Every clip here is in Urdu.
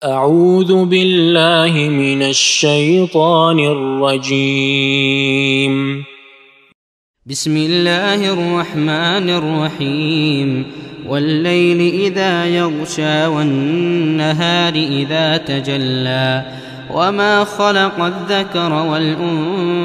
أعوذ بالله من الشيطان الرجيم. بسم الله الرحمن الرحيم. والليل إذا يغشى والنهار إذا تجلى وما خلق الذكر والأنثى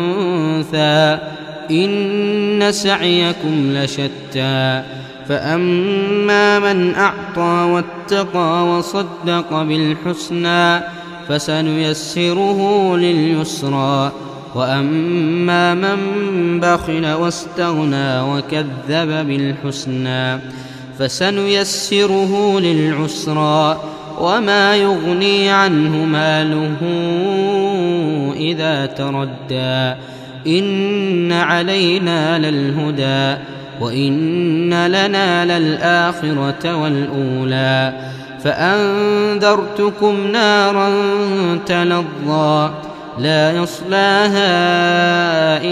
إن سعيكم لشتى فأما من أعطى واتقى وصدق بالحسنى فسنيسره لليسرى وأما من بخل واستغنى وكذب بالحسنى فسنيسره للعسرى وما يغني عنه ماله إذا تردى إن علينا للهدى وإن لنا للآخرة والأولى فأنذرتكم نارا تلظى لا يصلاها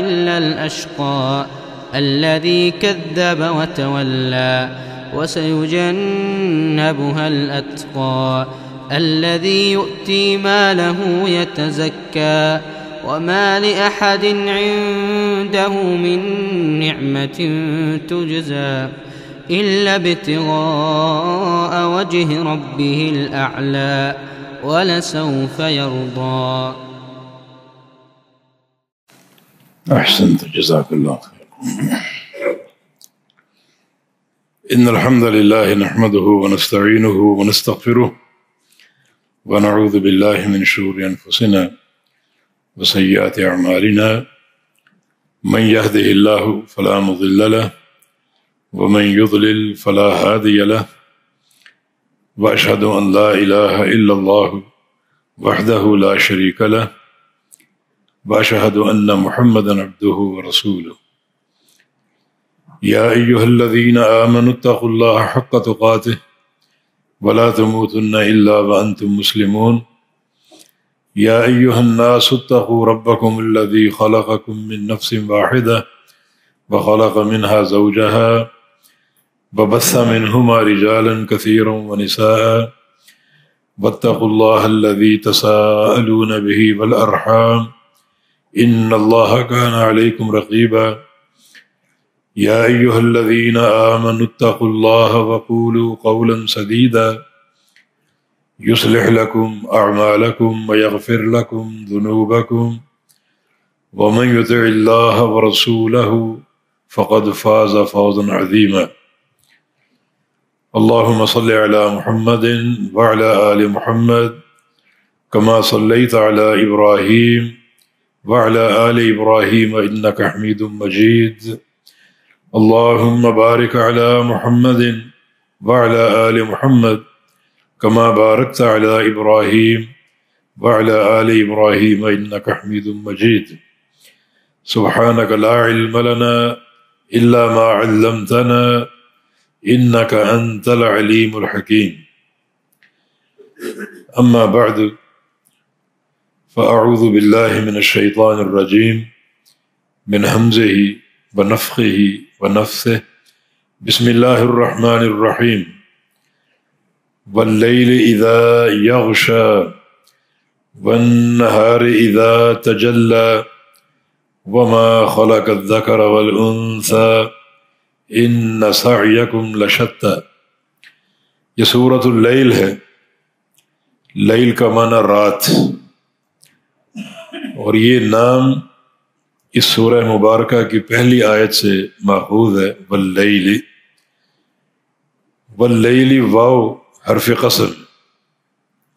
إلا الأشقى الذي كذب وتولى وسيجنبها الأتقى الذي يؤتي ماله يتزكى وما لأحد عنده من نعمة تجزى إلا ابتغاء وجه ربه الأعلى ولسوف يرضى. أحسنت، جزاك الله خير. إن الحمد لله نحمده ونستعينه ونستغفره ونعوذ بالله من شرور أنفسنا وسيئات أعمالنا من يهده الله فلا مضل له ومن يضلل فلا هادي له وأشهد أن لا إله إلا الله وحده لا شريك له وأشهد أن محمدا عبده ورسوله. يا أيها الذين آمنوا اتقوا الله حق تقاته ولا تموتن إلا وأنتم مسلمون. يا أيها الناس اتقوا ربكم الذي خلقكم من نفس واحدة وخلق منها زوجها وبث منهما رجالا كثيرا ونساء واتقوا الله الذي تساءلون به والأرحام إن الله كان عليكم رقيبا. يا أيها الذين آمنوا اتقوا الله وقولوا قولا سديدا يصلح لكم أعمالكم ويغفر لكم ذنوبكم ومن يطع الله ورسوله فقد فاز فوزا عظيما. اللهم صل على محمد وعلى آل محمد كما صليت على إبراهيم وعلى آل إبراهيم إنك حميد مجيد. اللهم بارك على محمد وعلى آل محمد كما باركت على إبراهيم وعلى آل إبراهيم إنك حميد مجيد. سبحانك لا علم لنا إلا ما علمتنا إنك أنت العليم الحكيم. أما بعد فأعوذ بالله من الشيطان الرجيم من همزه ونفخه ونفثه. بسم الله الرحمن الرحيم. والليل إذا يغشى والنهار إذا تجلى وما خلق الذكر والأنثى إن سعيكم لشتى. یہ سورۃ اللیل ہے. لیل کا معنی رات، اور یہ نام اس سورہ مبارکہ کی پہلی آیت سے ماخوذ ہے. واللیل، واللیل واو حرف قسم،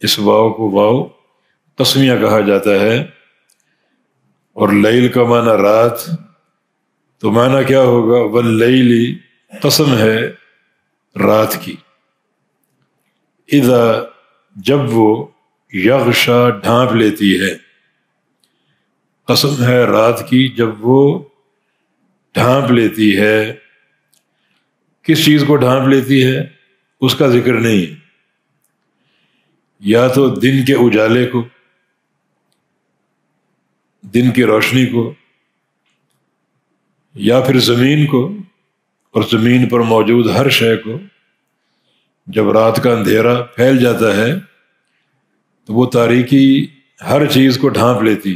اس واو کو واو قسمیہ کہا جاتا ہے. اور لیل کا معنی رات، تو معنی کیا ہوگا؟ واللیل قسم ہے رات کی. اذا جب وہ، یغشا ڈھانپ لیتی ہے، قسم ہے رات کی جب وہ ڈھانپ لیتی ہے. کس چیز کو ڈھانپ لیتی ہے اس کا ذکر نہیں ہے. یا تو دن کے اجالے کو، دن کی روشنی کو، یا پھر زمین کو اور زمین پر موجود ہر شے کو. جب رات کا اندھیرا پھیل جاتا ہے تو وہ تاریکی ہر چیز کو ڈھانپ لیتی.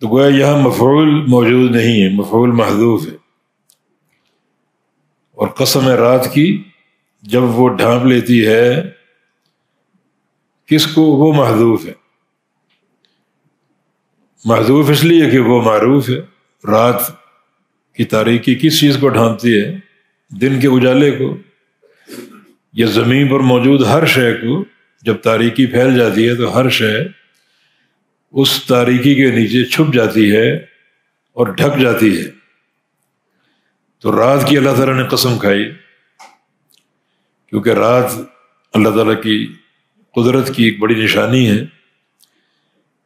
تو گویا یہاں مفعول موجود نہیں ہے، مفعول محذوف ہے. اور قسم ہے رات کی جب وہ ڈھانپ لیتی ہے کس کو؟ وہ محذوف ہے. محذوف اس لیے کہ وہ معروف ہے. رات کی تاریکی کس چیز کو ڈھانپتی ہے؟ دن کے اجالے کو. یا زمین پر موجود ہر شے کو جب تاریکی پھیل جاتی ہے تو ہر شے اس تاریکی کے نیچے چھپ جاتی ہے اور ڈھک جاتی ہے. تو رات کی اللہ تعالیٰ نے قسم کھائی کیونکہ رات اللہ تعالیٰ کی قدرت کی ایک بڑی نشانی ہے.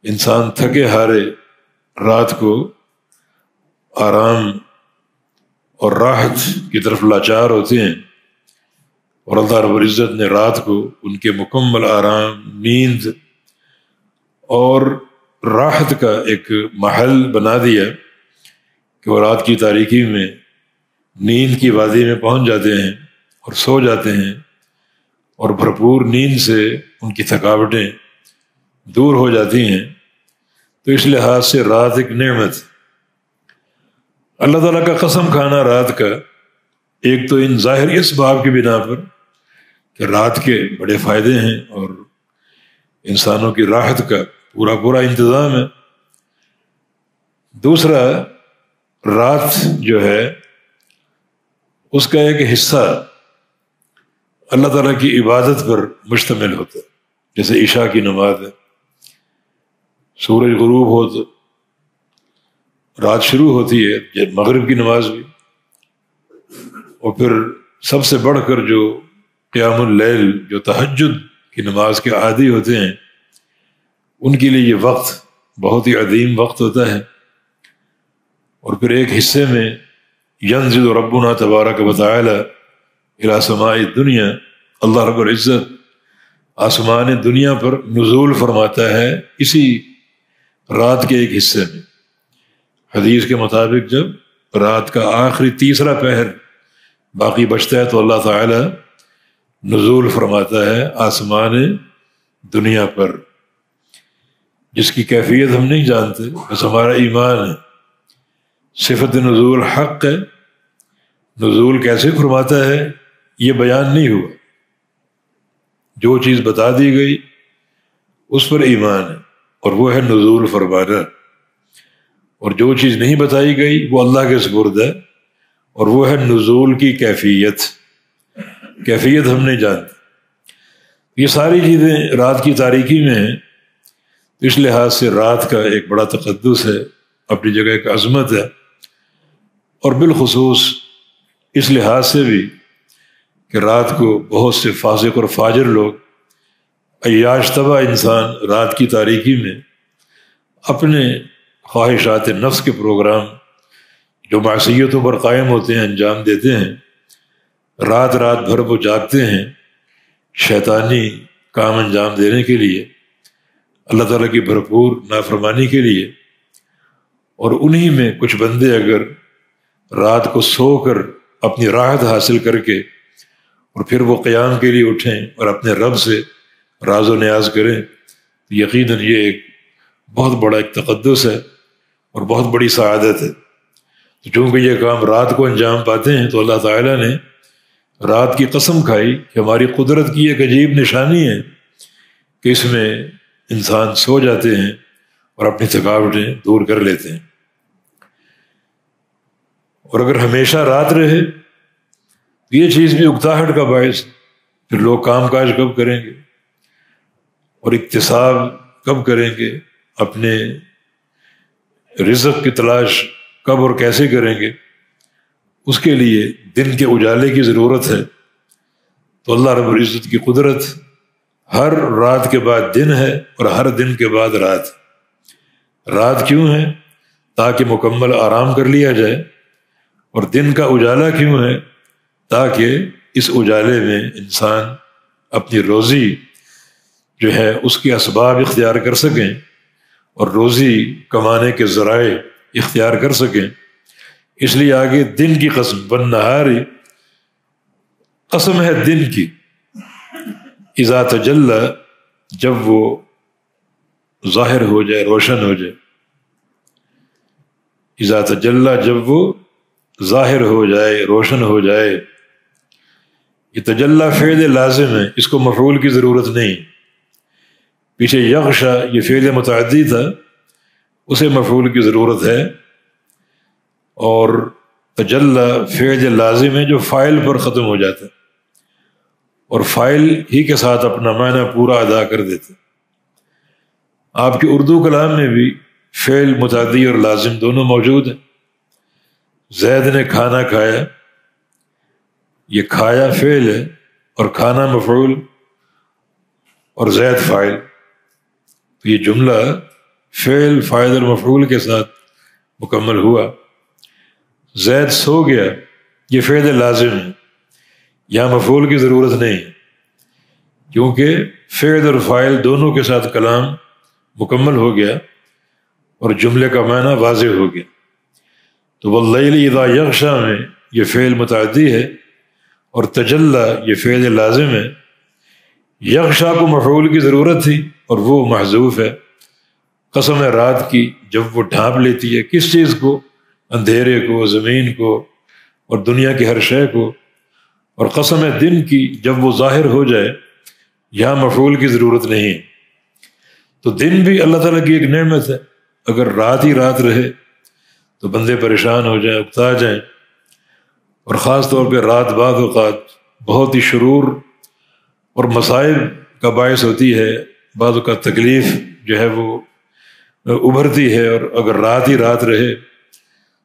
انسان تھکے ہارے رات کو آرام اور راحت کی طرف لاچار ہوتے ہیں، اور اللہ رب العزت نے رات کو ان کے مکمل آرام، نیند اور راحت کا ایک محل بنا دیا کہ وہ رات کی تاریکی میں نیند کی وادی میں پہنچ جاتے ہیں اور سو جاتے ہیں، اور بھرپور نیند سے ان کی تھکاوٹیں دور ہو جاتی ہیں. تو اس لحاظ سے رات ایک نعمت. اللہ تعالیٰ کا قسم کھانا رات کا، ایک تو ان ظاہری اسباب کی بنا پر کہ رات کے بڑے فائدے ہیں اور انسانوں کی راحت کا پورا انتظام ہے. دوسرا، رات جو ہے اس کا ایک حصہ اللہ تعالیٰ کی عبادت پر مشتمل ہوتا ہے. جیسے عشاء کی نماز ہے، سورج غروب ہو تو رات شروع ہوتی ہے، مغرب کی نماز بھی، اور پھر سب سے بڑھ کر جو قیام اللیل، جو تہجد کی نماز کے عادی ہوتے ہیں، ان کے لیے یہ وقت بہت ہی عظیم وقت ہوتا ہے. اور پھر ایک حصے میں ینزل ربنا تبارک و تعالی الی سماء الدنیا، اللہ رب العزت آسمان دنیا پر نزول فرماتا ہے اسی رات کے ایک حصے میں. حدیث کے مطابق جب رات کا آخری تیسرا پہر باقی بچتا ہے تو اللہ تعالی نزول فرماتا ہے آسمان دنیا پر، جس کی کیفیت ہم نہیں جانتے، بس ہمارا ایمان ہے. صفت نزول حق ہے، نزول کیسے فرماتا ہے یہ بیان نہیں ہوا. جو چیز بتا دی گئی اس پر ایمان ہے، اور وہ ہے نزول فرمانا. اور جو چیز نہیں بتائی گئی وہ اللہ کے سپرد ہے، اور وہ ہے نزول کی کیفیت. کیفیت ہم نہیں جانتے. یہ ساری چیزیں رات کی تاریکی میں ہیں. اس لحاظ سے رات کا ایک بڑا تقدس ہے، اپنی جگہ ایک عظمت ہے. اور بالخصوص اس لحاظ سے بھی کہ رات کو بہت سے فاسق اور فاجر لوگ، عیاش طبع انسان رات کی تاریکی میں اپنے خواہشات نفس کے پروگرام جو معصیتوں پر قائم ہوتے ہیں انجام دیتے ہیں. رات بھر وہ جاگتے ہیں شیطانی کام انجام دینے کے لیے، اللہ تعالیٰ کی بھرپور نافرمانی کے لیے. اور انہی میں کچھ بندے اگر رات کو سو کر اپنی راحت حاصل کر کے اور پھر وہ قیام کے لیے اٹھیں اور اپنے رب سے راز و نیاز کریں، تو یقیناً یہ ایک بہت بڑا ایک تقدس ہے اور بہت بڑی سعادت ہے. تو چونکہ یہ کام رات کو انجام پاتے ہیں تو اللہ تعالیٰ نے رات کی قسم کھائی کہ ہماری قدرت کی ایک عجیب نشانی ہے کہ اس میں انسان سو جاتے ہیں اور اپنی تھکاوٹیں دور کر لیتے ہیں. اور اگر ہمیشہ رات رہے تو یہ چیز بھی اکتاہٹ کا باعث، پھر لوگ کام کاج کب کریں گے اور اکتساب کب کریں گے، اپنے رزق کی تلاش کب اور کیسے کریں گے. اس کے لیے دن کے اجالے کی ضرورت ہے. تو اللہ رب العزت کی قدرت ہر رات کے بعد دن ہے اور ہر دن کے بعد رات. رات کیوں ہے؟ تاکہ مکمل آرام کر لیا جائے. اور دن کا اجالا کیوں ہے؟ تاکہ اس اجالے میں انسان اپنی روزی جو ہے اس کے اسباب اختیار کر سکیں اور روزی کمانے کے ذرائع اختیار کر سکیں. اس لیے آگے دن کی قسم، بالنہاری، قسم ہے دن کی. اذا تجلی، جب وہ ظاہر ہو جائے، روشن ہو جائے. اذا تجلی، جب وہ ظاہر ہو جائے، روشن ہو جائے. یہ تجلی فعل لازم ہے، اس کو مفعول کی ضرورت نہیں. پیچھے یغشا یہ فعل متعدی تھا، اسے مفعول کی ضرورت ہے. اور تجلی فعل لازم ہے جو فاعل پر ختم ہو جاتا ہے اور فاعل ہی کے ساتھ اپنا معنی پورا ادا کر دیتا. آپ کے اردو کلام میں بھی فعل متعدی اور لازم دونوں موجود ہیں. زید نے کھانا کھایا، یہ کھایا فعل ہے اور کھانا مفعول اور زید فاعل. تو یہ جملہ فعل فاعل اور مفعول کے ساتھ مکمل ہوا. زید سو گیا، یہ فعل لازم ہے، یہاں مفعول کی ضرورت نہیں کیونکہ فعل اور فاعل دونوں کے ساتھ کلام مکمل ہو گیا اور جملے کا معنی واضح ہو گیا. تو واللیل اذا یغشا میں یہ فعل متعدی ہے اور تجلی یہ فعل لازم ہے. یغشا کو مفعول کی ضرورت تھی اور وہ محذوف ہے. قسم ہے رات کی جب وہ ڈھانپ لیتی ہے، کس چیز کو؟ اندھیرے کو، زمین کو اور دنیا کی ہر شے کو. اور قسم ہے دن کی جب وہ ظاہر ہو جائے، یہاں مفعول کی ضرورت نہیں. تو دن بھی اللہ تعالیٰ کی ایک نعمت ہے. اگر رات ہی رات رہے تو بندے پریشان ہو جائیں، اکتا جائیں. اور خاص طور پہ رات بعض اوقات بہت ہی شرور اور مصائب کا باعث ہوتی ہے. بعض اوقات تکلیف جو ہے وہ ابھرتی ہے، اور اگر رات ہی رات رہے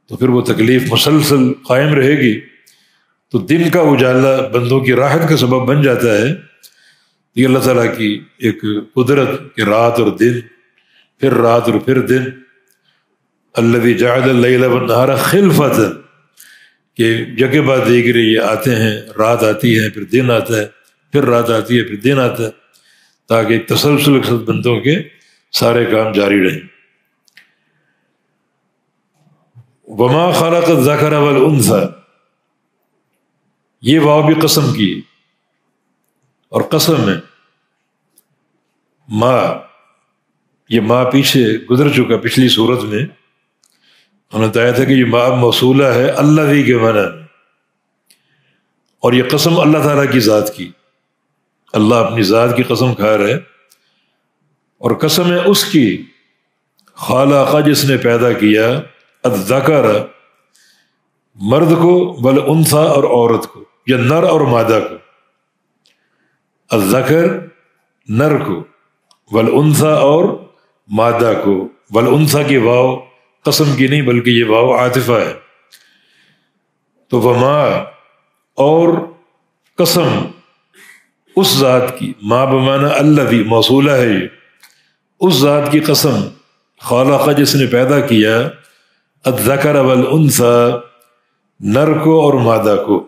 تو پھر وہ تکلیف مسلسل قائم رہے گی. تو دن کا اجالا بندوں کی راحت کا سبب بن جاتا ہے. یہ اللہ تعالیٰ کی ایک قدرت کہ رات اور دن، پھر رات اور پھر دن. الذی جعل اللیل والنہار خلفۃ، کہ جگہ بعد دیگرے یہ آتے ہیں، رات آتی ہے پھر دن آتا ہے، پھر رات آتی ہے پھر دن آتا ہے، تاکہ ایک تسلسل کے ساتھ بندوں کے سارے کام جاری رہیں. وما خلق الذکر والانثی، یہ واو بھی قسم کی، اور قسم ہے ماں، یہ ماں پیچھے گزر چکا پچھلی صورت میں. ہم نے بتایا تھا کہ یہ ماں موصولہ ہے الذی کے معنی میں، اور یہ قسم اللہ تعالیٰ کی ذات کی. اللہ اپنی ذات کی قسم کھا رہا ہے، اور قسم ہے اس کی خالق جس نے پیدا کیا الذکر مرد کو، والانثی اور عورت کو، یا نر اور مادہ کو. الذکر نر کو، والانثی اور مادہ کو. والانثی کی واو قسم کی نہیں بلکہ یہ واو عاطفہ ہے. تو وما اور قسم اس ذات کی، ما بمعنی الذی موصولہ ہے، یہ اس ذات کی قسم خالق جس نے پیدا کیا الذکر والانثی، نر کو اور مادہ کو.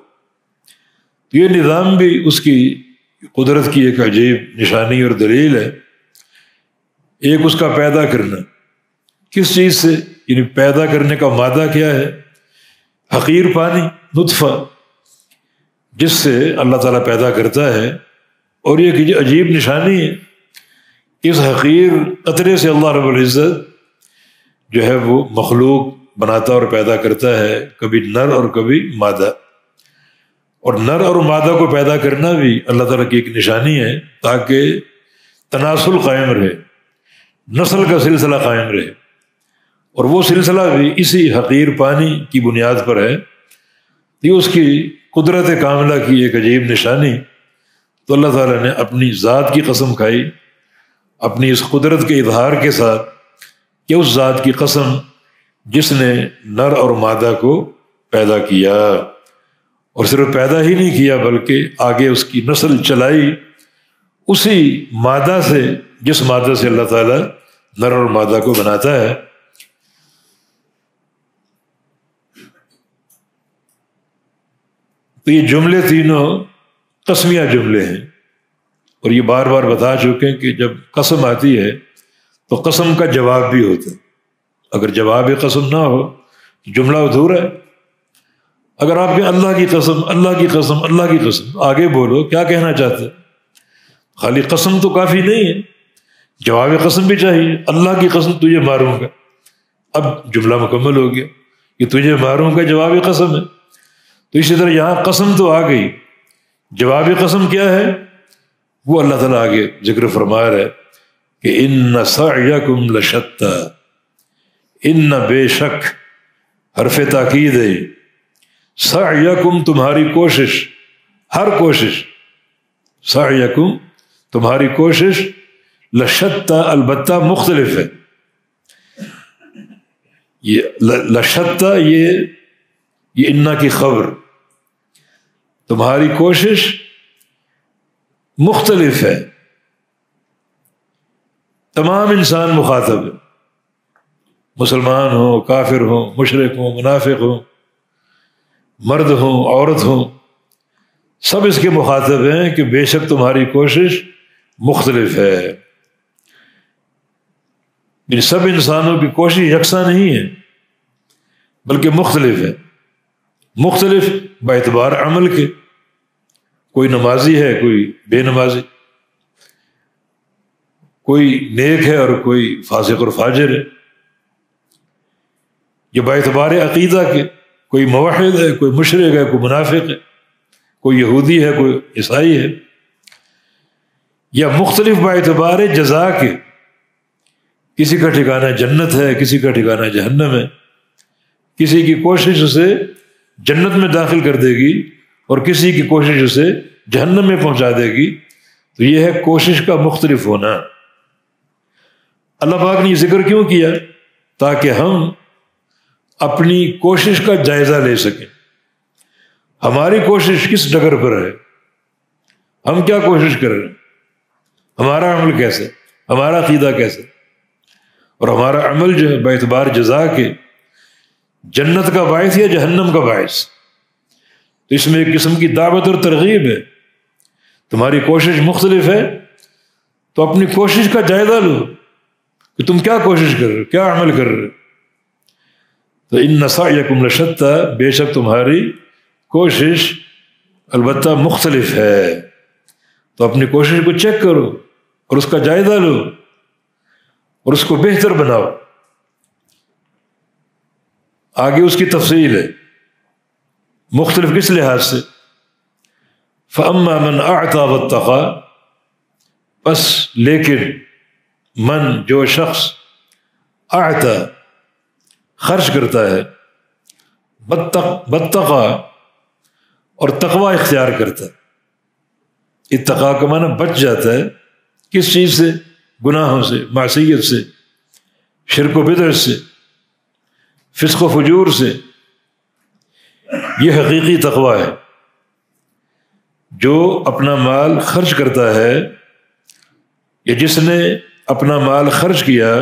تو یہ نظام بھی اس کی قدرت کی ایک عجیب نشانی اور دلیل ہے. ایک اس کا پیدا کرنا، کس چیز سے؟ یعنی پیدا کرنے کا مادہ کیا ہے؟ حقیر پانی، نطفہ، جس سے اللہ تعالیٰ پیدا کرتا ہے. اور یہ ایک عجیب نشانی ہے، اس حقیر قطرے سے اللہ رب العزت جو ہے وہ مخلوق بناتا اور پیدا کرتا ہے، کبھی نر اور کبھی مادہ. اور نر اور مادہ کو پیدا کرنا بھی اللہ تعالیٰ کی ایک نشانی ہے، تاکہ تناسل قائم رہے، نسل کا سلسلہ قائم رہے. اور وہ سلسلہ بھی اسی حقیر پانی کی بنیاد پر ہے. یہ اس کی قدرت کاملہ کی ایک عجیب نشانی. تو اللہ تعالیٰ نے اپنی ذات کی قسم کھائی اپنی اس قدرت کے اظہار کے ساتھ، کہ اس ذات کی قسم جس نے نر اور مادہ کو پیدا کیا. اور صرف پیدا ہی نہیں کیا بلکہ آگے اس کی نسل چلائی اسی مادہ سے، جس مادہ سے اللہ تعالیٰ نر اور مادہ کو بناتا ہے. تو یہ جملے تینوں قسمیہ جملے ہیں، اور یہ بار بار بتا چکے ہیں کہ جب قسم آتی ہے تو قسم کا جواب بھی ہوتا ہے. اگر جواب قسم نہ ہو تو جملہ ادھورا ہے. اگر آپ کے اللہ کی قسم، اللہ کی قسم، اللہ کی قسم، آگے بولو کیا کہنا چاہتے ہیں؟ خالی قسم تو کافی نہیں ہے، جواب قسم بھی چاہیے۔ اللہ کی قسم تجھے ماروں گا، اب جملہ مکمل ہو گیا کہ تجھے ماروں گا جواب قسم ہے۔ تو اسی طرح یہاں قسم تو آ گئی، جواب قسم کیا ہے وہ اللہ تعالیٰ آگے ذکر فرما رہا ہے کہ ان سعیکم لشتی، ان بے شک حرف تاکید ہے، سعیکم تمہاری کوشش، ہر کوشش، سعیکم تمہاری کوشش، لشتی البتہ مختلف ہے۔ یہ لشتی یہ انا کی خبر، تمہاری کوشش مختلف ہے، تمام انسان مخاطب ہے، مسلمان ہوں، کافر ہوں، مشرک ہوں، منافق ہوں، مرد ہوں، عورت ہوں، سب اس کے مخاطب ہیں کہ بے شک تمہاری کوشش مختلف ہے۔ ان سب انسانوں کی کوشش یکساں نہیں ہے بلکہ مختلف ہے، مختلف باعتبار عمل کے، کوئی نمازی ہے، کوئی بے نمازی، کوئی نیک ہے اور کوئی فاسق اور فاجر ہے، یہ باعتبار عقیدہ کے، کوئی موحد ہے، کوئی مشرک ہے، کوئی منافق ہے، کوئی یہودی ہے، کوئی عیسائی ہے، یا مختلف باعتبار جزا کے، کسی کا ٹھکانہ جنت ہے، کسی کا ٹھکانہ جہنم ہے، کسی کی کوشش اسے جنت میں داخل کر دے گی اور کسی کی کوشش اسے جہنم میں پہنچا دے گی۔ تو یہ ہے کوشش کا مختلف ہونا۔ اللہ پاک نے یہ ذکر کیوں کیا؟ تاکہ ہم اپنی کوشش کا جائزہ لے سکیں، ہماری کوشش کس ڈگر پر ہے، ہم کیا کوشش کر رہے ہیں، ہمارا عمل کیسے، ہمارا عقیدہ کیسے، اور ہمارا عمل جو ہے باعتبار جزا کے جنت کا باعث یا جہنم کا باعث۔ تو اس میں ایک قسم کی دعوت اور ترغیب ہے، تمہاری کوشش مختلف ہے تو اپنی کوشش کا جائزہ لو کہ تم کیا کوشش کر رہے ہو، کیا عمل کر رہے ہو۔ تو ان سعیکم لشتی، بے شک تمہاری کوشش البتہ مختلف ہے، تو اپنی کوشش کو چیک کرو اور اس کا جائزہ لو اور اس کو بہتر بناؤ۔ آگے اس کی تفصیل ہے، مختلف کس لحاظ سے؟ فَأَمَّا مَنْ أَعْطَى وَاتَّقَى، بس لیکن من جو شخص اعطا خرچ کرتا ہے، واتقى اور تقوی اختیار کرتا ہے، اتقاء کا معنی بچ جاتا ہے، کس چیز سے؟ گناہوں سے، معصیت سے، شرک و بدعت سے، فسق و فجور سے۔ یہ حقیقی تقوی ہے، جو اپنا مال خرچ کرتا ہے، یا جس نے اپنا مال خرچ کیا،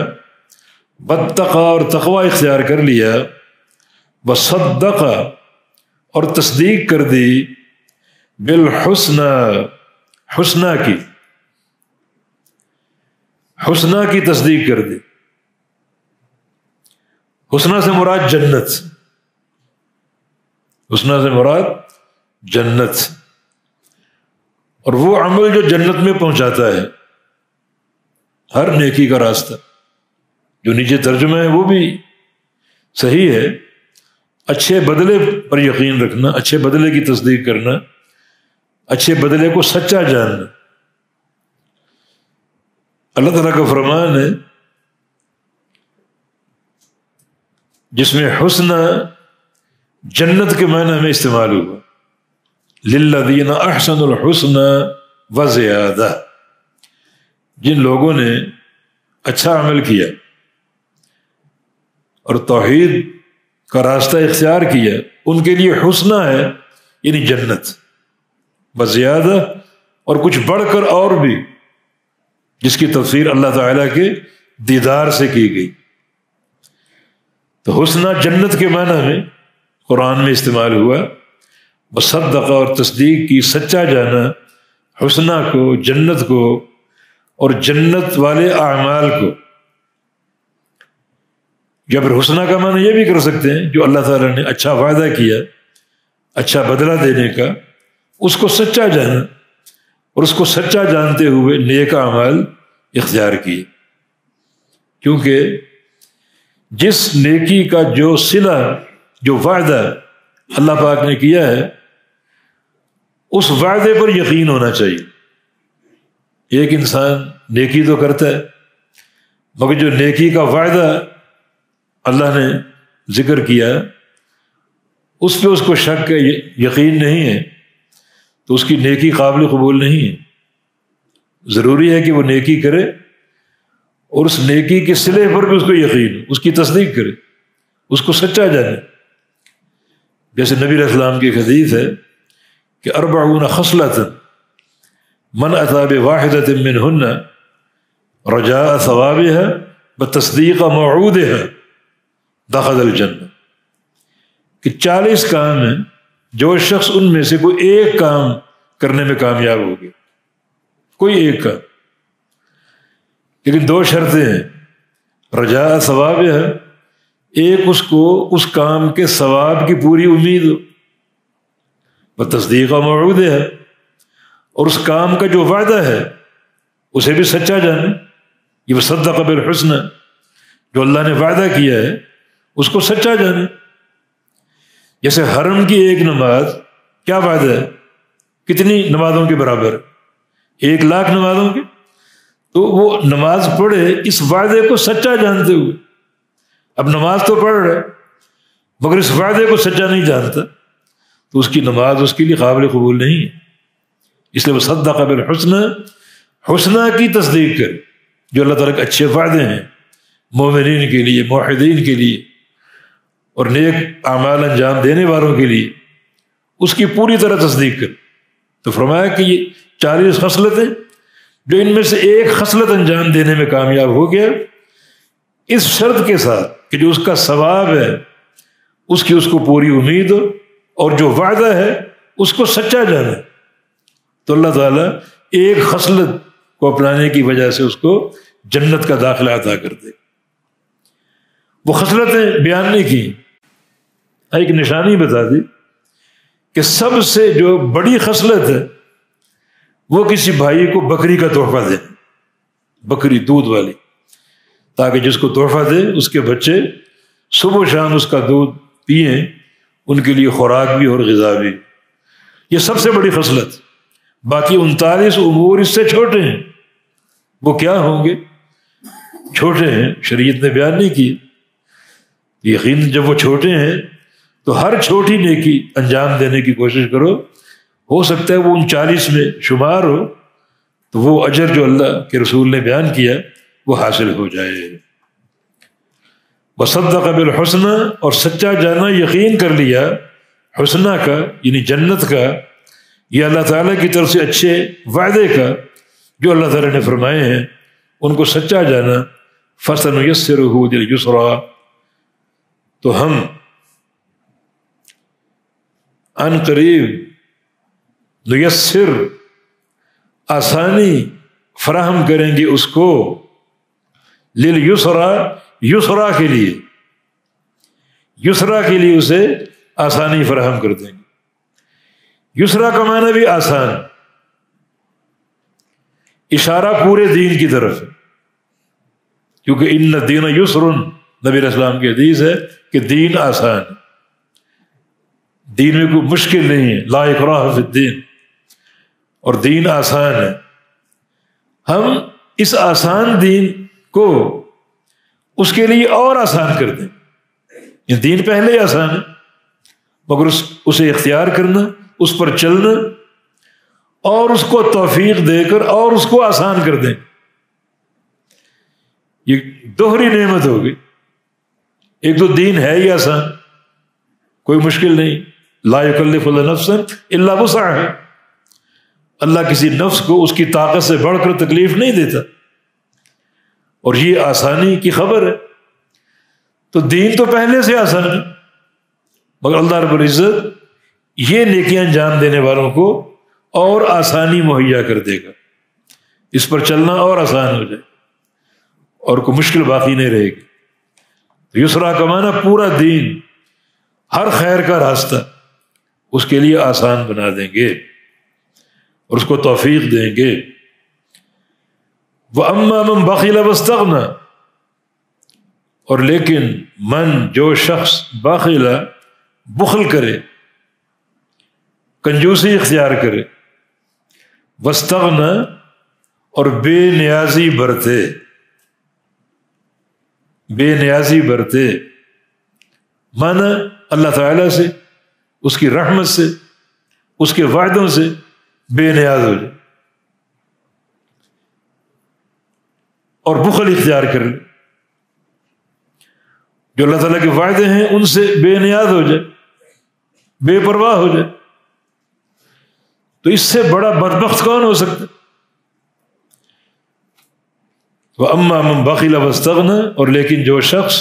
واتقى اور تقوی اختیار کر لیا، وصدق اور تصدیق کر دی، بالحسنى حسنہ کی، حسنہ کی تصدیق کر دی۔ حسنہ سے مراد جنت، حسنہ سے مراد جنت، اور وہ عمل جو جنت میں پہنچاتا ہے، ہر نیکی کا راستہ، جو نیچے ترجمہ ہے وہ بھی صحیح ہے، اچھے بدلے پر یقین رکھنا، اچھے بدلے کی تصدیق کرنا، اچھے بدلے کو سچا جاننا۔ اللہ تعالیٰ کا فرمان ہے جس میں حسنہ جنت کے معنی میں استعمال ہوا، للذین احسنوا الحسنى وزیادہ، جن لوگوں نے اچھا عمل کیا اور توحید کا راستہ اختیار کیا، ان کے لیے حسنہ ہے، یعنی جنت، وزیادہ اور کچھ بڑھ کر اور بھی، جس کی تفسیر اللہ تعالیٰ کے دیدار سے کی گئی۔ تو حسنہ جنت کے معنی میں قرآن میں استعمال ہوا، وصدق اور تصدیق کی، سچا جانا حسنہ کو، جنت کو اور جنت والے اعمال کو۔ یا پھر حسنہ کا معنی یہ بھی کر سکتے ہیں جو اللہ تعالیٰ نے اچھا وعدہ کیا، اچھا بدلہ دینے کا، اس کو سچا جانا اور اس کو سچا جانتے ہوئے نیک اعمال اختیار کیے، کیونکہ جس نیکی کا جو صلہ، جو وعدہ اللہ پاک نے کیا ہے، اس وعدے پر یقین ہونا چاہیے۔ ایک انسان نیکی تو کرتا ہے، مگر جو نیکی کا وعدہ اللہ نے ذکر کیا اس پہ اس کو شک ہے، یقین نہیں ہے، تو اس کی نیکی قابل قبول نہیں ہے۔ ضروری ہے کہ وہ نیکی کرے اور اس نیکی کے صلے پر بھی اس کو یقین ہو، اس کی تصدیق کرے، اس کو سچا جانے۔ جیسے نبی علیہ السلام کی ایک حدیث ہے کہ 40 خصلۃ من اتى بواحدۃ منہن رجاء ثوابها وتصدیق موعودها دخل الجنہ، کہ 40 کام ہیں جو شخص ان میں سے کوئی ایک کام کرنے میں کامیاب ہو گیا، کوئی ایک کام، لیکن 2 شرطیں ہیں۔ رجاء ثوابها، ایک اس کو اس کام کے ثواب کی پوری امید ہو، وتصدیق موعودها، اور اس کام کا جو وعدہ ہے اسے بھی سچا جانے۔ یہ وصدق بالحسنى، جو اللہ نے وعدہ کیا ہے اس کو سچا جانے۔ جیسے حرم کی ایک نماز کیا وعدہ ہے، کتنی نمازوں کے برابر، 1,00,000 نمازوں کے، تو وہ نماز پڑھے اس وعدے کو سچا جانتے ہوئے۔ اب نماز تو پڑھ رہے مگر اس وعدے کو سچا نہیں جانتا، تو اس کی نماز اس کے لیے قابل قبول نہیں ہے۔ اس لیے وہ صدق بالحسنى، حسنہ کی تصدیق کرے، جو اللہ تعالیٰ کے اچھے وعدے ہیں مومنین کے لیے، موحدین کے لیے اور نیک اعمال انجام دینے والوں کے لیے، اس کی پوری طرح تصدیق کرے۔ تو فرمایا کہ یہ 40 خصلتیں، جو ان میں سے ایک خصلت انجام دینے میں کامیاب ہو گیا، اس شرط کے ساتھ کہ جو اس کا ثواب ہے اس کی اس کو پوری امید ہو، اور جو وعدہ ہے اس کو سچا جانے، تو اللہ تعالیٰ ایک خصلت کو اپنانے کی وجہ سے اس کو جنت کا داخلہ عطا کر دے۔ وہ خصلتیں بیان نہیں کی، ایک نشانی بتا دی کہ سب سے جو بڑی خصلت ہے وہ کسی بھائی کو بکری کا تحفہ دے، بکری دودھ والی، تاکہ جس کو تحفہ دے اس کے بچے صبح و شام اس کا دودھ پئیں، ان کے لیے خوراک بھی اور غذا بھی۔ یہ سب سے بڑی خصلت۔ باقی 39 امور اس سے چھوٹے ہیں، وہ کیا ہوں گے؟ چھوٹے ہیں، شریعت نے بیان نہیں کی۔ یقین جب وہ چھوٹے ہیں تو ہر چھوٹی نیکی انجام دینے کی کوشش کرو، ہو سکتا ہے وہ 39 میں شمار ہو، تو وہ اجر جو اللہ کے رسول نے بیان کیا وہ حاصل ہو جائے۔ وصدق بالحسنى، اور سچا جانا، یقین کر لیا حسنہ کا یعنی جنت کا، یہ اللہ تعالیٰ کی طرف سے اچھے وعدے کا جو اللہ تعالیٰ نے فرمائے ہیں، ان کو سچا جانا۔ فَسَنُيَسِّرُهُ لِلْيُسْرَىٰ، تو ہم ان قریب نیسر، آسانی فراہم کریں گے اس کو، لِلْيُسْرَىٰ، یسرا کے لیے، یسرا کے لیے اسے آسانی فراہم کر دیں گے۔ یسرا کا معنی بھی آسان، اشارہ پورے دین کی طرف، کیونکہ ان الدین یسر، نبی علیہ السلام کی حدیث ہے کہ دین آسان، دین میں کوئی مشکل نہیں ہے، لا اکراہ فی الدین، اور دین آسان ہے۔ ہم اس آسان دین کو اس کے لیے اور آسان کر دیں۔ یہ دین پہلے ہی آسان ہے، مگر اسے اختیار کرنا، اس پر چلنا، اور اس کو توفیق دے کر اور اس کو آسان کر دیں، یہ دوہری نعمت ہوگی۔ ایک تو دین ہے ہی آسان، کوئی مشکل نہیں، لا یکلف اللہ نفسا الا وسعها، اللہ کسی نفس کو اس کی طاقت سے بڑھ کر تکلیف نہیں دیتا، اور یہ آسانی کی خبر ہے۔ تو دین تو پہلے سے آسان ہے، مگر اللہ رب العزت یہ نیکیاں انجام دینے والوں کو اور آسانی مہیا کر دے گا، اس پر چلنا اور آسان ہو جائے، اور کوئی مشکل باقی نہیں رہے گی۔ تو یسرا کا معنی پورا دین، ہر خیر کا راستہ اس کے لیے آسان بنا دیں گے۔ اور اس کو توفیق دیں گے۔ وَأَمَّا مَنْ بَخِلَ وَاسْتَغْنَى، اور لیکن من جو شخص باخل بخل کرے، کنجوسی اختیار کرے، واستغنى اور بے نیازی برتے مانا اللہ تعالیٰ سے، اس کی رحمت سے، اس کے وعدوں سے بے نیاز ہو جائے اور بخل اختیار کر لے، جو اللہ تعالیٰ کے وعدے ہیں ان سے بے نیاز ہو جائے، بے پرواہ ہو جائے، تو اس سے بڑا بدبخت کون ہو سکتا؟ وَأَمَّا مَنْ بَخِلَ وَاسْتَغْنَى، اور لیکن جو شخص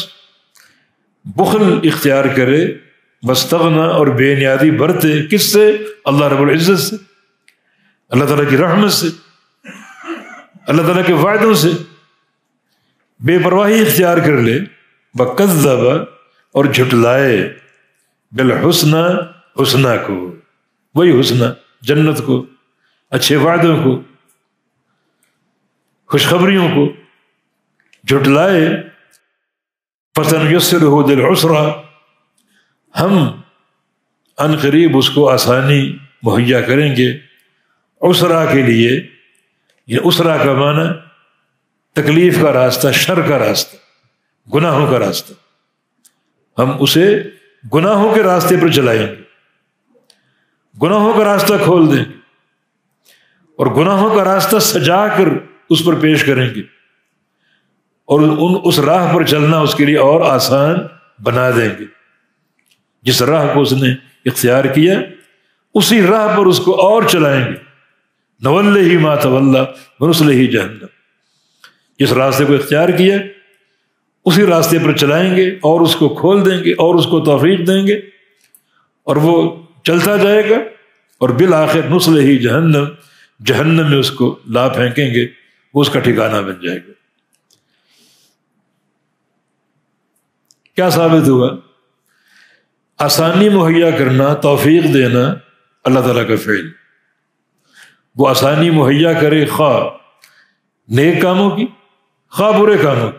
بخل اختیار کرے، واستغنى اور بے نیازی برتے، کس سے؟ اللہ رب العزت سے، اللہ تعالیٰ کی رحمت سے، اللہ تعالیٰ کے وعدوں سے بے پرواہی اختیار کر لے، وَكَذَّبَ اور جھٹلائے، بالحسنى حسنہ کو، وہی حسنہ جنت کو، اچھے وعدوں کو، خوشخبریوں کو جھٹلائے، فَسَنُيَسِّرُهُ لِلْعُسْرَى ہم ان قریب اس کو آسانی مہیا کریں گے، عسرا کے لیے، یہ عسرا کا معنی تکلیف کا راستہ، شر کا راستہ، گناہوں کا راستہ، ہم اسے گناہوں کے راستے پر چلائیں گے، گناہوں کا راستہ کھول دیں گے اور گناہوں کا راستہ سجا کر اس پر پیش کریں گے، اور اس راہ پر چلنا اس کے لیے اور آسان بنا دیں گے۔ جس راہ کو اس نے اختیار کیا اسی راہ پر اس کو اور چلائیں گے، نَوَلِّهِ مَا تَوَلَّى وَنُصْلِهِ جَهَنَّمَ، جس راستے کو اختیار کیا اسی راستے پر چلائیں گے اور اس کو کھول دیں گے اور اس کو توفیق دیں گے، اور وہ چلتا جائے گا، اور بالآخر نُصْلِهِ جَهَنَّمَ، جہنم میں اس کو لا پھینکیں گے، وہ اس کا ٹھکانہ بن جائے گا۔ کیا ثابت ہوا؟ آسانی مہیا کرنا، توفیق دینا اللہ تعالیٰ کا فعل، وہ آسانی مہیا کرے خواہ نیک کاموں کی خواہ برے کاموں کی،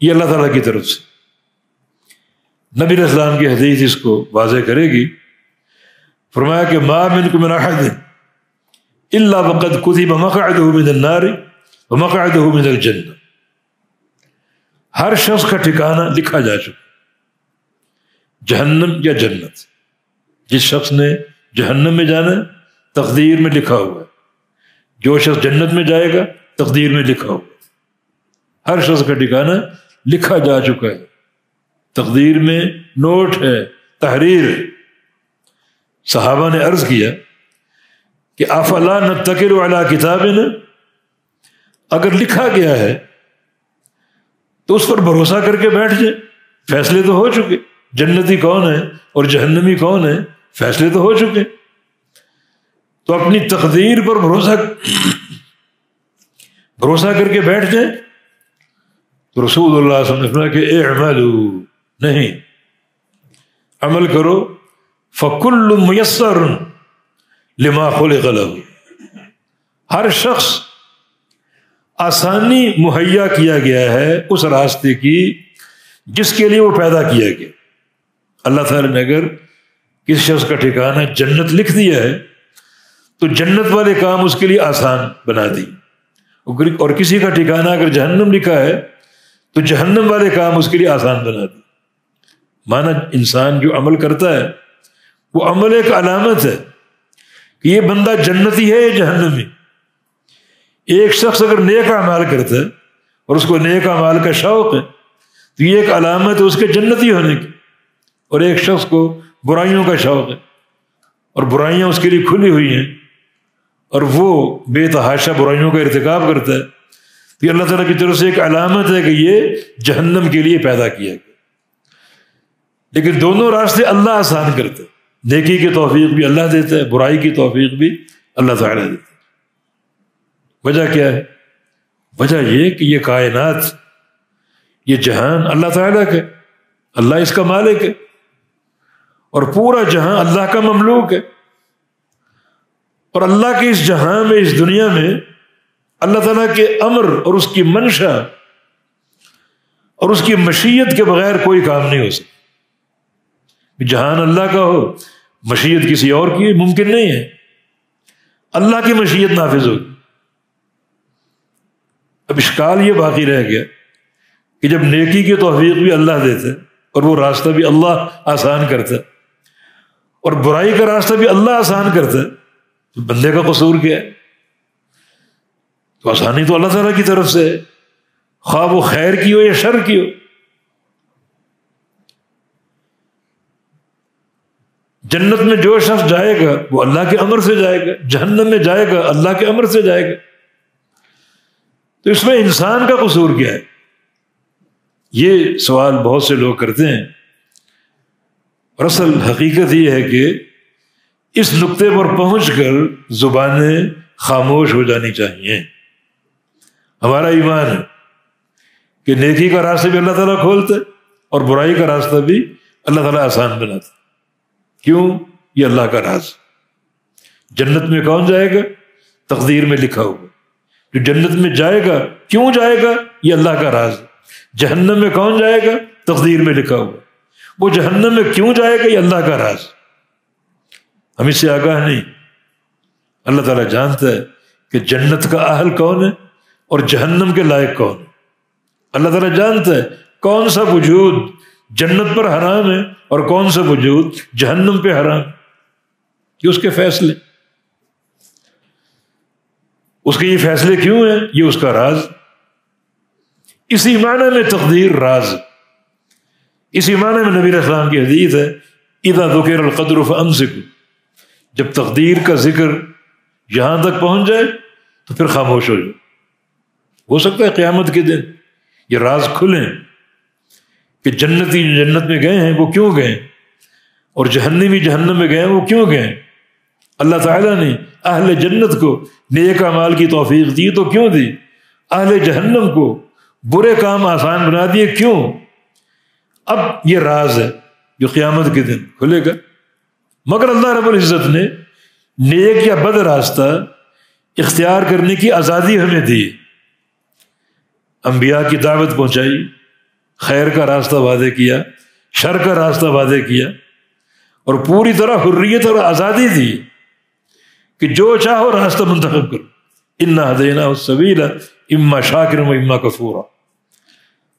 یہ اللہ تعالیٰ کی طرف سے۔ نبی علیہ السلام کی حدیث اس کو واضح کرے گی، فرمایا کہ ما منکم من احد الا وقد كتب مقعده من النار ومقعده من الجنہ، ہر شخص کا ٹھکانہ لکھا جا چکا، جہنم یا جنت، جس شخص نے جہنم میں جانا تقدیر میں لکھا ہوا ہے، جو شخص جنت میں جائے گا تقدیر میں لکھا ہوا ہے، ہر شخص کا ٹھکانہ لکھا جا چکا ہے، تقدیر میں نوٹ ہے، تحریر ہے۔ صحابہ نے عرض کیا کہ افلا نتکل علی کتابنا، اگر لکھا گیا ہے تو اس پر بھروسہ کر کے بیٹھ جائے، فیصلے تو ہو چکے، جنتی کون ہے اور جہنمی کون ہے فیصلے تو ہو چکے، تو اپنی تقدیر پر بھروسہ کر کے بیٹھ جائے۔ تو رسول اللہ صلی اللہ علیہ وسلم نے کہ اعملوا، نہیں، عمل کرو، فَكُلُّ مُيَسَّرٌ لِمَا خُلِقَ لَهُ، ہر شخص آسانی مہیا کیا گیا ہے اس راستے کی جس کے لیے وہ پیدا کیا گیا۔ اللہ تعالیٰ نے اگر کسی شخص کا ٹھکانہ جنت لکھ دیا ہے تو جنت والے کام اس کے لیے آسان بنا دی، اور کسی کا ٹھکانہ اگر جہنم لکھا ہے تو جہنم والے کام اس کے لیے آسان بنا دی۔ مانا انسان جو عمل کرتا ہے وہ عمل ایک علامت ہے کہ یہ بندہ جنتی ہے یا جہنمی۔ ایک شخص اگر نیک اعمال کرتا ہے اور اس کو نیک اعمال کا شوق ہے تو یہ ایک علامت ہے اس کے جنتی ہونے کی، اور ایک شخص کو برائیوں کا شوق ہے اور برائیاں اس کے لیے کھلی ہوئی ہیں اور وہ بے تحاشا برائیوں کا ارتکاب کرتا ہے تو یہ اللہ تعالیٰ کی طرف سے ایک علامت ہے کہ یہ جہنم کے لیے پیدا کیا گیا۔ لیکن دونوں راستے اللہ آسان کرتا ہے، نیکی کی توفیق بھی اللہ دیتا ہے، برائی کی توفیق بھی اللہ تعالیٰ دیتا ہے۔ وجہ کیا ہے؟ وجہ یہ کہ یہ کائنات، یہ جہان اللہ تعالیٰ کا، اللہ اس کا مالک ہے، اور پورا جہاں اللہ کا مملوک ہے، اور اللہ کے اس جہاں میں، اس دنیا میں اللہ تعالیٰ کے امر اور اس کی منشا اور اس کی مشیت کے بغیر کوئی کام نہیں ہو سکتا۔ جہان اللہ کا ہو، مشیت کسی اور کی ممکن نہیں ہے، اللہ کی مشیت نافذ ہوگی۔ اب اشکال یہ باقی رہ گیا کہ جب نیکی کی توفیق بھی اللہ دیتا ہے اور وہ راستہ بھی اللہ آسان کرتا ہے اور برائی کا راستہ بھی اللہ آسان کرتا ہے، تو بندے کا قصور کیا ہے؟ تو آسانی تو اللہ تعالیٰ کی طرف سے ہے، خواہ وہ خیر کی ہو یا شر کی ہو۔ جنت میں جو شخص جائے گا وہ اللہ کے امر سے جائے گا، جہنم میں جائے گا اللہ کے امر سے جائے گا۔ تو اس میں انسان کا قصور کیا ہے؟ یہ سوال بہت سے لوگ کرتے ہیں، اور اصل حقیقت یہ ہے کہ اس نقطے پر پہنچ کر زبانیں خاموش ہو جانی چاہیے۔ ہمارا ایمان ہے کہ نیکی کا راستہ بھی اللہ تعالیٰ کھولتا ہے اور برائی کا راستہ بھی اللہ تعالیٰ آسان بناتا ہے۔ کیوں؟ یہ اللہ کا راز۔ جنت میں کون جائے گا؟ تقدیر میں لکھا ہوگا۔ جو جنت میں جائے گا کیوں جائے گا؟ یہ اللہ کا راز۔ جہنم میں کون جائے گا؟ تقدیر میں لکھا ہوگا۔ وہ جہنم میں کیوں جائے گا؟ یہ اللہ کا راز۔ ہم اس سے آگاہ نہیں۔ اللہ تعالیٰ جانتا ہے کہ جنت کا اہل کون ہے اور جہنم کے لائق کون ہے۔ اللہ تعالیٰ جانتا ہے کون سا وجود جنت پر حرام ہے اور کون سا وجود جہنم پہ حرام۔ یہ اس کے فیصلے، اس کے یہ فیصلے کیوں ہیں؟ یہ اس کا راز۔ اسی معنی میں تقدیر راز، اسی معنی میں نبی علیہ السلام کی حدیث ہے اذا ذکر القدر فامسکوا، جب تقدیر کا ذکر یہاں تک پہنچ جائے تو پھر خاموش ہو جائے۔ ہو سکتا ہے قیامت کے دن یہ راز کھلیں کہ جنتی جنت میں گئے ہیں وہ کیوں گئے، اور جہنمی جہنم میں گئے ہیں وہ کیوں گئے۔ اللہ تعالیٰ نے اہل جنت کو نیک اعمال کی توفیق دی تو کیوں دی، اہل جہنم کو برے کام آسان بنا دیے کیوں؟ اب یہ راز ہے جو قیامت کے دن کھلے گا۔ مگر اللہ رب العزت نے نیک یا بد راستہ اختیار کرنے کی آزادی ہمیں دی۔ انبیاء کی دعوت پہنچائی، خیر کا راستہ واضح کیا، شر کا راستہ واضح کیا، اور پوری طرح حریت اور آزادی دی کہ جو چاہو راستہ منتخب کرو۔ انا ہدیناہ السبیل اما شاکرا و اما کفورا۔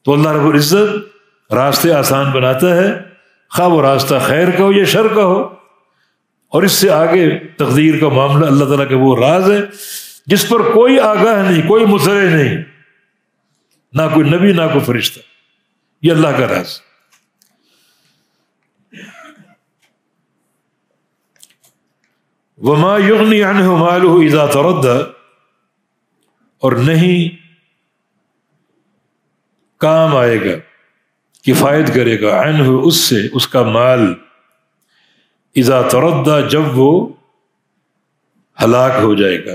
تو اللہ رب العزت راستے آسان بناتا ہے، خواہ وہ راستہ خیر کا ہو یا شر کا ہو، اور اس سے آگے تقدیر کا معاملہ اللہ تعالیٰ کا وہ راز ہے جس پر کوئی آگاہ نہیں، کوئی مطلع نہیں، نہ کوئی نبی نہ کوئی فرشتہ۔ یہ اللہ کا راز۔ وما یغنی عنہ مالہ اذا تردی، اور نہیں کام آئے گا، کفایت کرے گا، عنہ اس سے، اس کا مال، اذا تردی جب وہ ہلاک ہو جائے گا،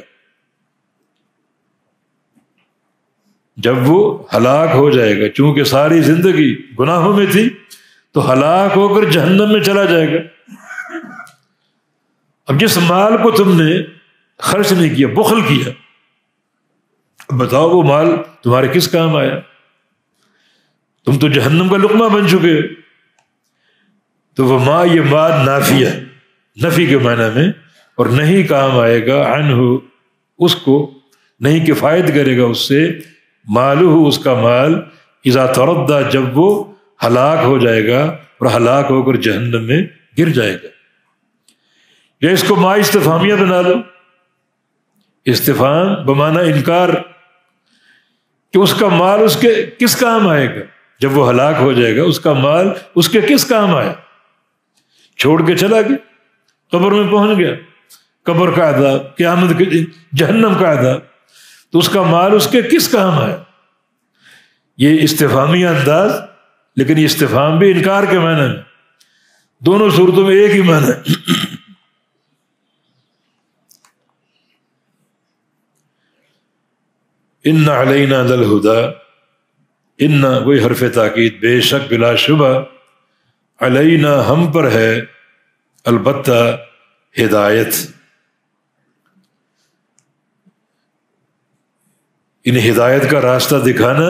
جب وہ ہلاک ہو جائے گا۔ چونکہ ساری زندگی گناہوں میں تھی تو ہلاک ہو کر جہنم میں چلا جائے گا۔ اب جس مال کو تم نے خرچ نہیں کیا، بخل کیا، بتاؤ وہ مال تمہارے کس کام آیا؟ تم تو جہنم کا لقمہ بن چکے۔ تو وہ ماں، یہ ماد نافیہ، نفی کے معنی میں، اور نہیں کام آئے گا عنہ اس کو، نہیں کفایت کرے گا اس سے، مالہ اس کا مال، اذا تردی جب وہ ہلاک ہو جائے گا اور ہلاک ہو کر جہنم میں گر جائے گا۔ یا اس کو ما استفہامیہ بنا لو، استفہام بمعنی انکار، کہ اس کا مال اس کے کس کام آئے گا؟ جب وہ ہلاک ہو جائے گا اس کا مال اس کے کس کام آیا؟ چھوڑ کے چلا گیا، قبر میں پہنچ گیا، قبر کا عذاب، قیامت کے دن جہنم کا عذاب، تو اس کا مال اس کے کس کام آیا؟ یہ استفہامی انداز، لیکن یہ استفہام بھی انکار کے معنی میں، دونوں صورتوں میں ایک ہی معنی ہے۔ ان علینا للہدی، ان وہی حرف تاکید، بے شک بلا شبہ، علینا ہم پر ہے، البتہ ہدایت، ان ہدایت کا راستہ دکھانا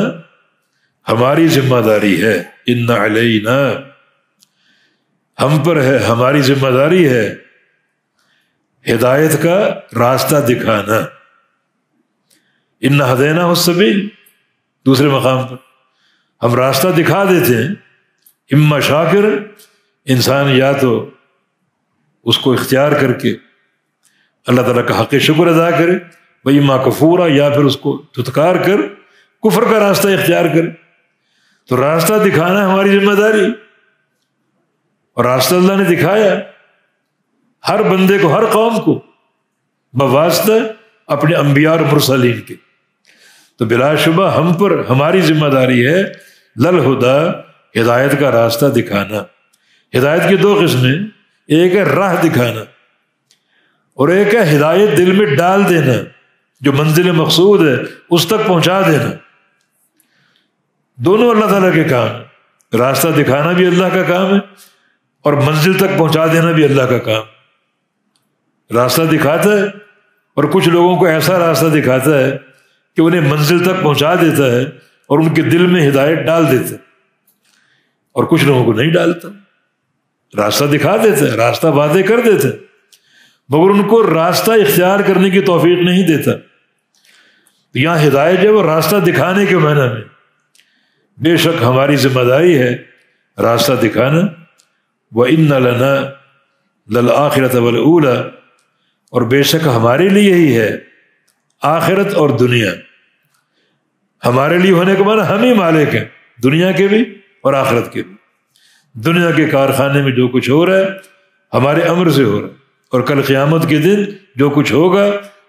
ہماری ذمہ داری ہے. ان علینا، ہم پر ہے، ہماری ذمہ داری ہے ہدایت کا راستہ دکھانا. ان ہدیناہ السبیل، دوسرے مقام پر ہم راستہ دکھا دیتے ہیں. اما شاکر، انسان یا تو اس کو اختیار کر کے اللہ تعالیٰ کا حق شکر ادا کرے، بھائی اما کفورا، یا پھر اس کو دھتکار کر کفر کا راستہ اختیار کرے. تو راستہ دکھانا ہماری ذمہ داری، اور راستہ اللہ نے دکھایا ہر بندے کو، ہر قوم کو، بواسطہ اپنے انبیاء اور مرسلین کے. تو بلا شبہ ہم پر ہماری ذمہ داری ہے للہدا، ہدایت کا راستہ دکھانا. ہدایت کی دو قسمیں، ایک ہے راہ دکھانا اور ایک ہے ہدایت دل میں ڈال دینا، جو منزل مقصود ہے اس تک پہنچا دینا. دونوں اللہ تعالیٰ کے کام ہیں. راستہ دکھانا بھی اللہ کا کام ہے اور منزل تک پہنچا دینا بھی اللہ کا کام. راستہ دکھاتا ہے اور کچھ لوگوں کو ایسا راستہ دکھاتا ہے کہ انہیں منزل تک پہنچا دیتا ہے اور ان کے دل میں ہدایت ڈال دیتا ہے، اور کچھ لوگوں کو نہیں ڈالتا. راستہ دکھا دیتا ہے، راستہ واضح کر دیتا ہے، مگر ان کو راستہ اختیار کرنے کی توفیق نہیں دیتا. یہاں ہدایت جو ہے وہ راستہ دکھانے کے معنی میں. بے شک ہماری ذمہ داری ہے راستہ دکھانا. وَإِنَّ لَنَا لَلْآخِرَةَ وَالْأُولَى، اور بے شک ہمارے لیے ہی ہے آخرت اور دنیا. ہمارے لیے ہونے کے معنی ہم ہی مالک ہیں، دنیا کے بھی اور آخرت کے بھی. دنیا کے کارخانے میں جو کچھ ہو رہا ہے ہمارے امر سے ہو رہا ہے، اور کل قیامت کے دن جو کچھ ہوگا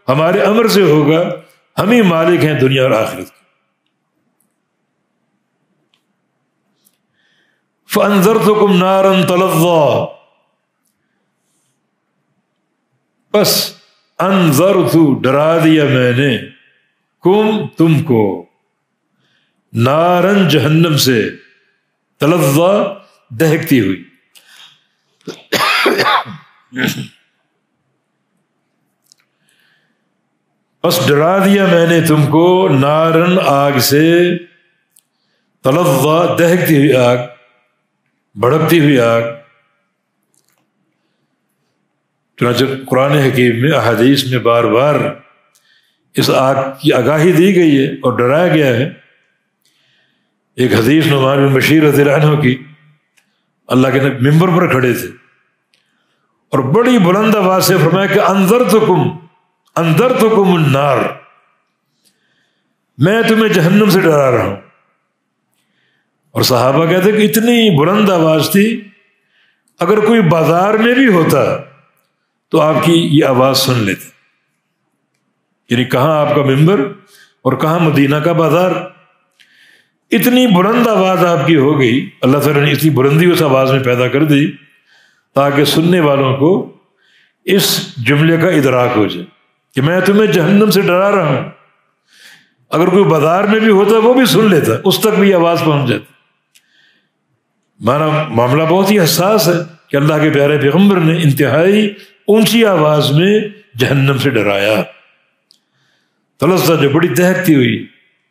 ہمارے امر سے ہوگا. ہم ہی مالک ہیں دنیا اور آخرت کے. فَأَنذَرْتُكُمْ نَارًا تَلَظَّىٰ، بس انذرت، ڈرا دیا میں نے، تم کو، نارن، جہنم سے، تلظیٰ، دہکتی ہوئی. بس ڈرا دیا میں نے تم کو نارن، آگ سے، تلظیٰ، دہکتی ہوئی آگ، بھڑکتی ہوئی آگ. چنانچہ قرآن حکیم میں، احادیث میں بار بار اس آگ کی آگاہی دی گئی ہے اور ڈرایا گیا ہے. ایک حدیث نعمان بن بشیر رضی اللہ عنہ کی، اللہ کے نبی ممبر پر کھڑے تھے اور بڑی بلند آواز سے فرمایا کہ انذرتکم النار، میں تمہیں جہنم سے ڈرا رہا ہوں. اور صحابہ کہتے کہ اتنی بلند آواز تھی، اگر کوئی بازار میں بھی ہوتا تو آپ کی یہ آواز سن لیتے. یعنی کہاں آپ کا ممبر اور کہاں مدینہ کا بازار. اتنی بلند آواز آپ کی ہو گئی، اللہ تعالیٰ نے اتنی بلندی اس آواز میں پیدا کر دی تاکہ سننے والوں کو اس جملے کا ادراک ہو جائے کہ میں تمہیں جہنم سے ڈرا رہا ہوں. اگر کوئی بازار میں بھی ہوتا وہ بھی سن لیتا، اس تک بھی آواز پہنچ جاتی. معاملہ بہت ہی حساس ہے کہ اللہ کے پیارے پیغمبر نے انتہائی اونچی آواز میں جہنم سے ڈرایا. تلظیٰ، جو بڑی دہکتی ہوئی،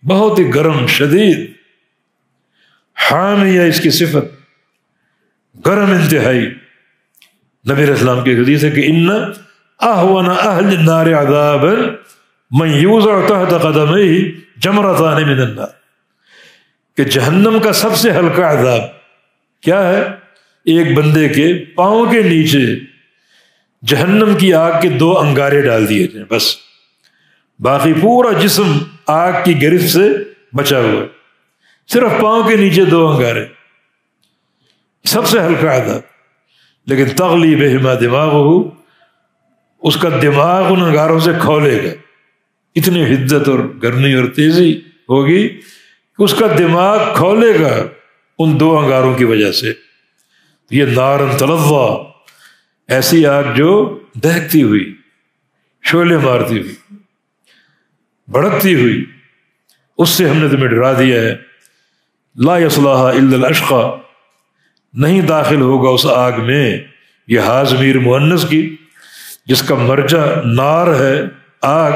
بہت ہی گرم، شدید، حامیہ اس کی صفت، گرم انتہائی. نبی علیہ السلام کی حدیث ہے کہ ان اہون اہل النار عذابا من یوضع تحت قدمیہ جمرتان من النار، کہ جہنم کا سب سے ہلکا عذاب کیا ہے؟ ایک بندے کے پاؤں کے نیچے جہنم کی آگ کے 2 انگارے ڈال دیے جائیں، بس باقی پورا جسم آگ کی گرفت سے بچا ہوا، صرف پاؤں کے نیچے 2 انگارے، سب سے ہلکا عذاب. لیکن تغلی بہما دماغہ، اس کا دماغ ان انگاروں سے کھولے گا. اتنی حدت اور گرمی اور تیزی ہوگی کہ اس کا دماغ کھولے گا ان 2 انگاروں کی وجہ سے. یہ نارن تلظیٰ، ایسی آگ جو دہکتی ہوئی، شعلے مارتی ہوئی، بھڑکتی ہوئی، اس سے ہم نے تمہیں ڈرا دیا ہے. لا یصلاھا الا الاشقی، نہیں داخل ہوگا اس آگ میں، یہ ہا ضمیر مؤنث کی جس کا مرجع نار ہے، آگ،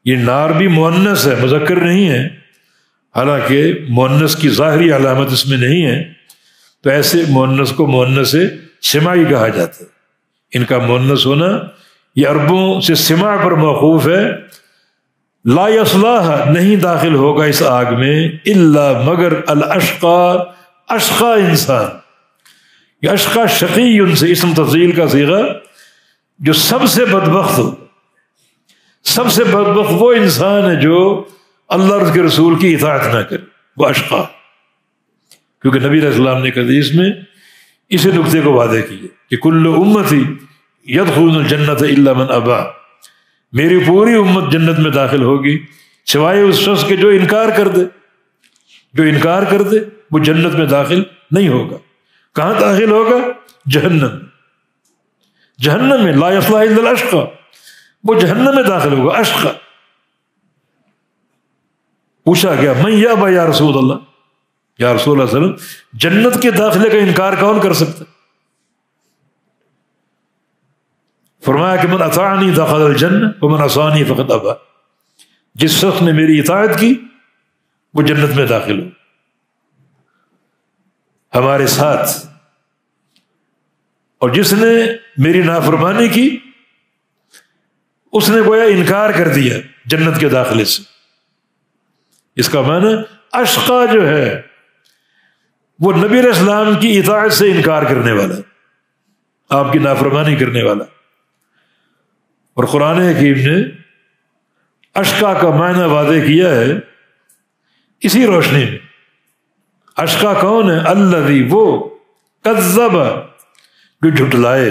یہ نار بھی مؤنث ہے، مذکر نہیں ہے، حالانکہ مؤنث کی ظاہری علامت اس میں نہیں ہے، تو ایسے مؤنث کو مؤنث سماعی کہا جاتا ہے۔ ان کا مؤنث ہونا یہ عربوں سے سماع پر موقوف ہے۔ لا یصلاح نہیں داخل ہوگا اس آگ میں الا مگر الاشقا اشقا انسان، یہ اشقا شقی ان سے اسم تفضیل کا صیغہ، جو سب سے بدبخت ہو۔ سب سے بدبخت وہ انسان ہے جو اللہ اور اس کے رسول کی اطاعت نہ کرے، وہ اشقا، کیونکہ نبی علیہ السلام نے حدیث میں اسی نقطے کو واضح کیا کہ کل امتی یدخلون الجنت الا من ابا، میری پوری امت جنت میں داخل ہوگی سوائے اس شخص کے جو انکار کر دے۔ جو انکار کر دے وہ جنت میں داخل نہیں ہوگا۔ کہاں داخل ہوگا؟ جہنم، جہنم میں۔ لا یصلح الا الاشقا، وہ جہنم میں داخل ہوگا، اشقا۔ پوچھا گیا من یابا یا رسول اللہ، یا رسول اللہ صلی اللہ علیہ وسلم جنت کے داخلے کا انکار کون کر سکتا؟ فرمایا کہ من اطاعنی دخل الجنہ ومن عصانی فقد ابا، جس شخص نے میری اطاعت کی وہ جنت میں داخل ہو۔ ہمارے ساتھ، اور جس نے میری نافرمانی کی اس نے گویا انکار کر دیا جنت کے داخلے سے۔ اس کا معنی اشقا جو ہے وہ نبی علیہ السلام کی اطاعت سے انکار کرنے والا، آپ کی نافرمانی کرنے والا۔ اور قرآن حکیم نے اشقا کا معنی واضح کیا ہے اسی روشنی میں۔ اشقا کون ہے؟ الذی، وہ، کذب، جو جھٹلائے،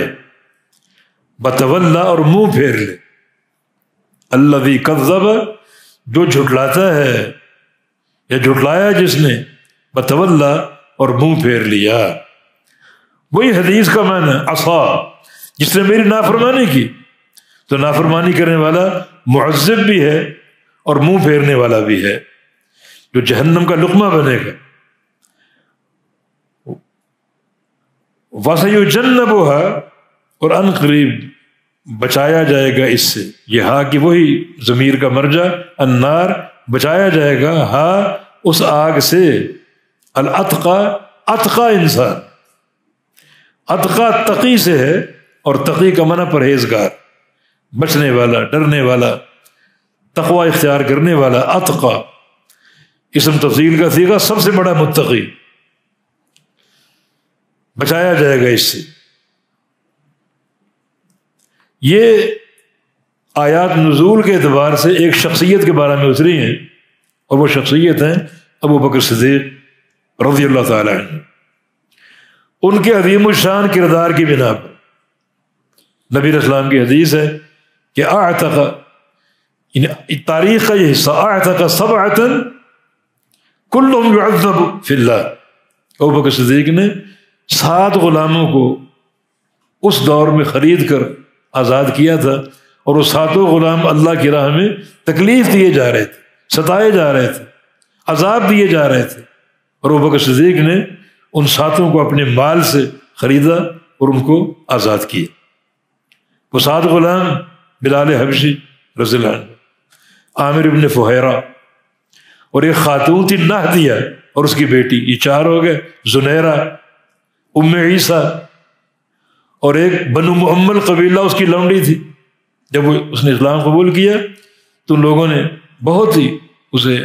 بتولا، اور منہ پھیر لے۔ الذی کذب، جو جھٹلاتا ہے یا جھٹلایا جس نے، بتولا، اور منہ پھیر لیا۔ وہی حدیث کا معنی عصا، جس نے میری نافرمانی کی، تو نافرمانی کرنے والا معذب بھی ہے اور منہ پھیرنے والا بھی ہے، جو جہنم کا لقمہ بنے گا۔ وَسَيُجَنَّبُهَا، اور ان قریب بچایا جائے گا اس سے، یہ ہا کی وہی ضمیر کا مرجع، النار، بچایا جائے گا، ہا اس آگ سے، الاتقا، اتقا انسان۔ اتقا تقی سے ہے، اور تقی کا معنی پرہیزگار، بچنے والا، ڈرنے والا، تقوی اختیار کرنے والا۔ اتقا اسم تفضیل کا صیغہ، سب سے بڑا متقی، بچایا جائے گا اس سے۔ یہ آیات نزول کے اعتبار سے ایک شخصیت کے بارے میں اتری ہیں، اور وہ شخصیت ہیں ابو بکر صدیق رضی اللہ تعالی عنہ۔ ان کے عظیم الشان کردار کی بنا پر نبی علیہ السلام کی حدیث ہے کہ اعتق، تاریخ کا یہ حصہ، اعتق سبعۃ کلهم يعذب فی اللہ، ابو بکر صدیق نے 7 غلاموں کو اس دور میں خرید کر آزاد کیا تھا، اور وہ 7 غلام اللہ کی راہ میں تکلیف دیے جا رہے تھے، ستائے جا رہے تھے، عذاب دیے جا رہے تھے، اور ابو بکر صدیق نے ان 7 کو اپنے مال سے خریدا اور ان کو آزاد کیا۔ وہ 7 غلام بلال حبشی رضی اللہ عنہ، عامر ابن فہیرہ، اور ایک خاتون تھی نہدیہ اور اس کی بیٹی، یہ 4 ہو گئے، زنیرہ، ام عیسیٰ، اور ایک بنو محمل قبیلہ اس کی لونڈی تھی۔ جب اس نے اسلام قبول کیا تو ان لوگوں نے بہت ہی اسے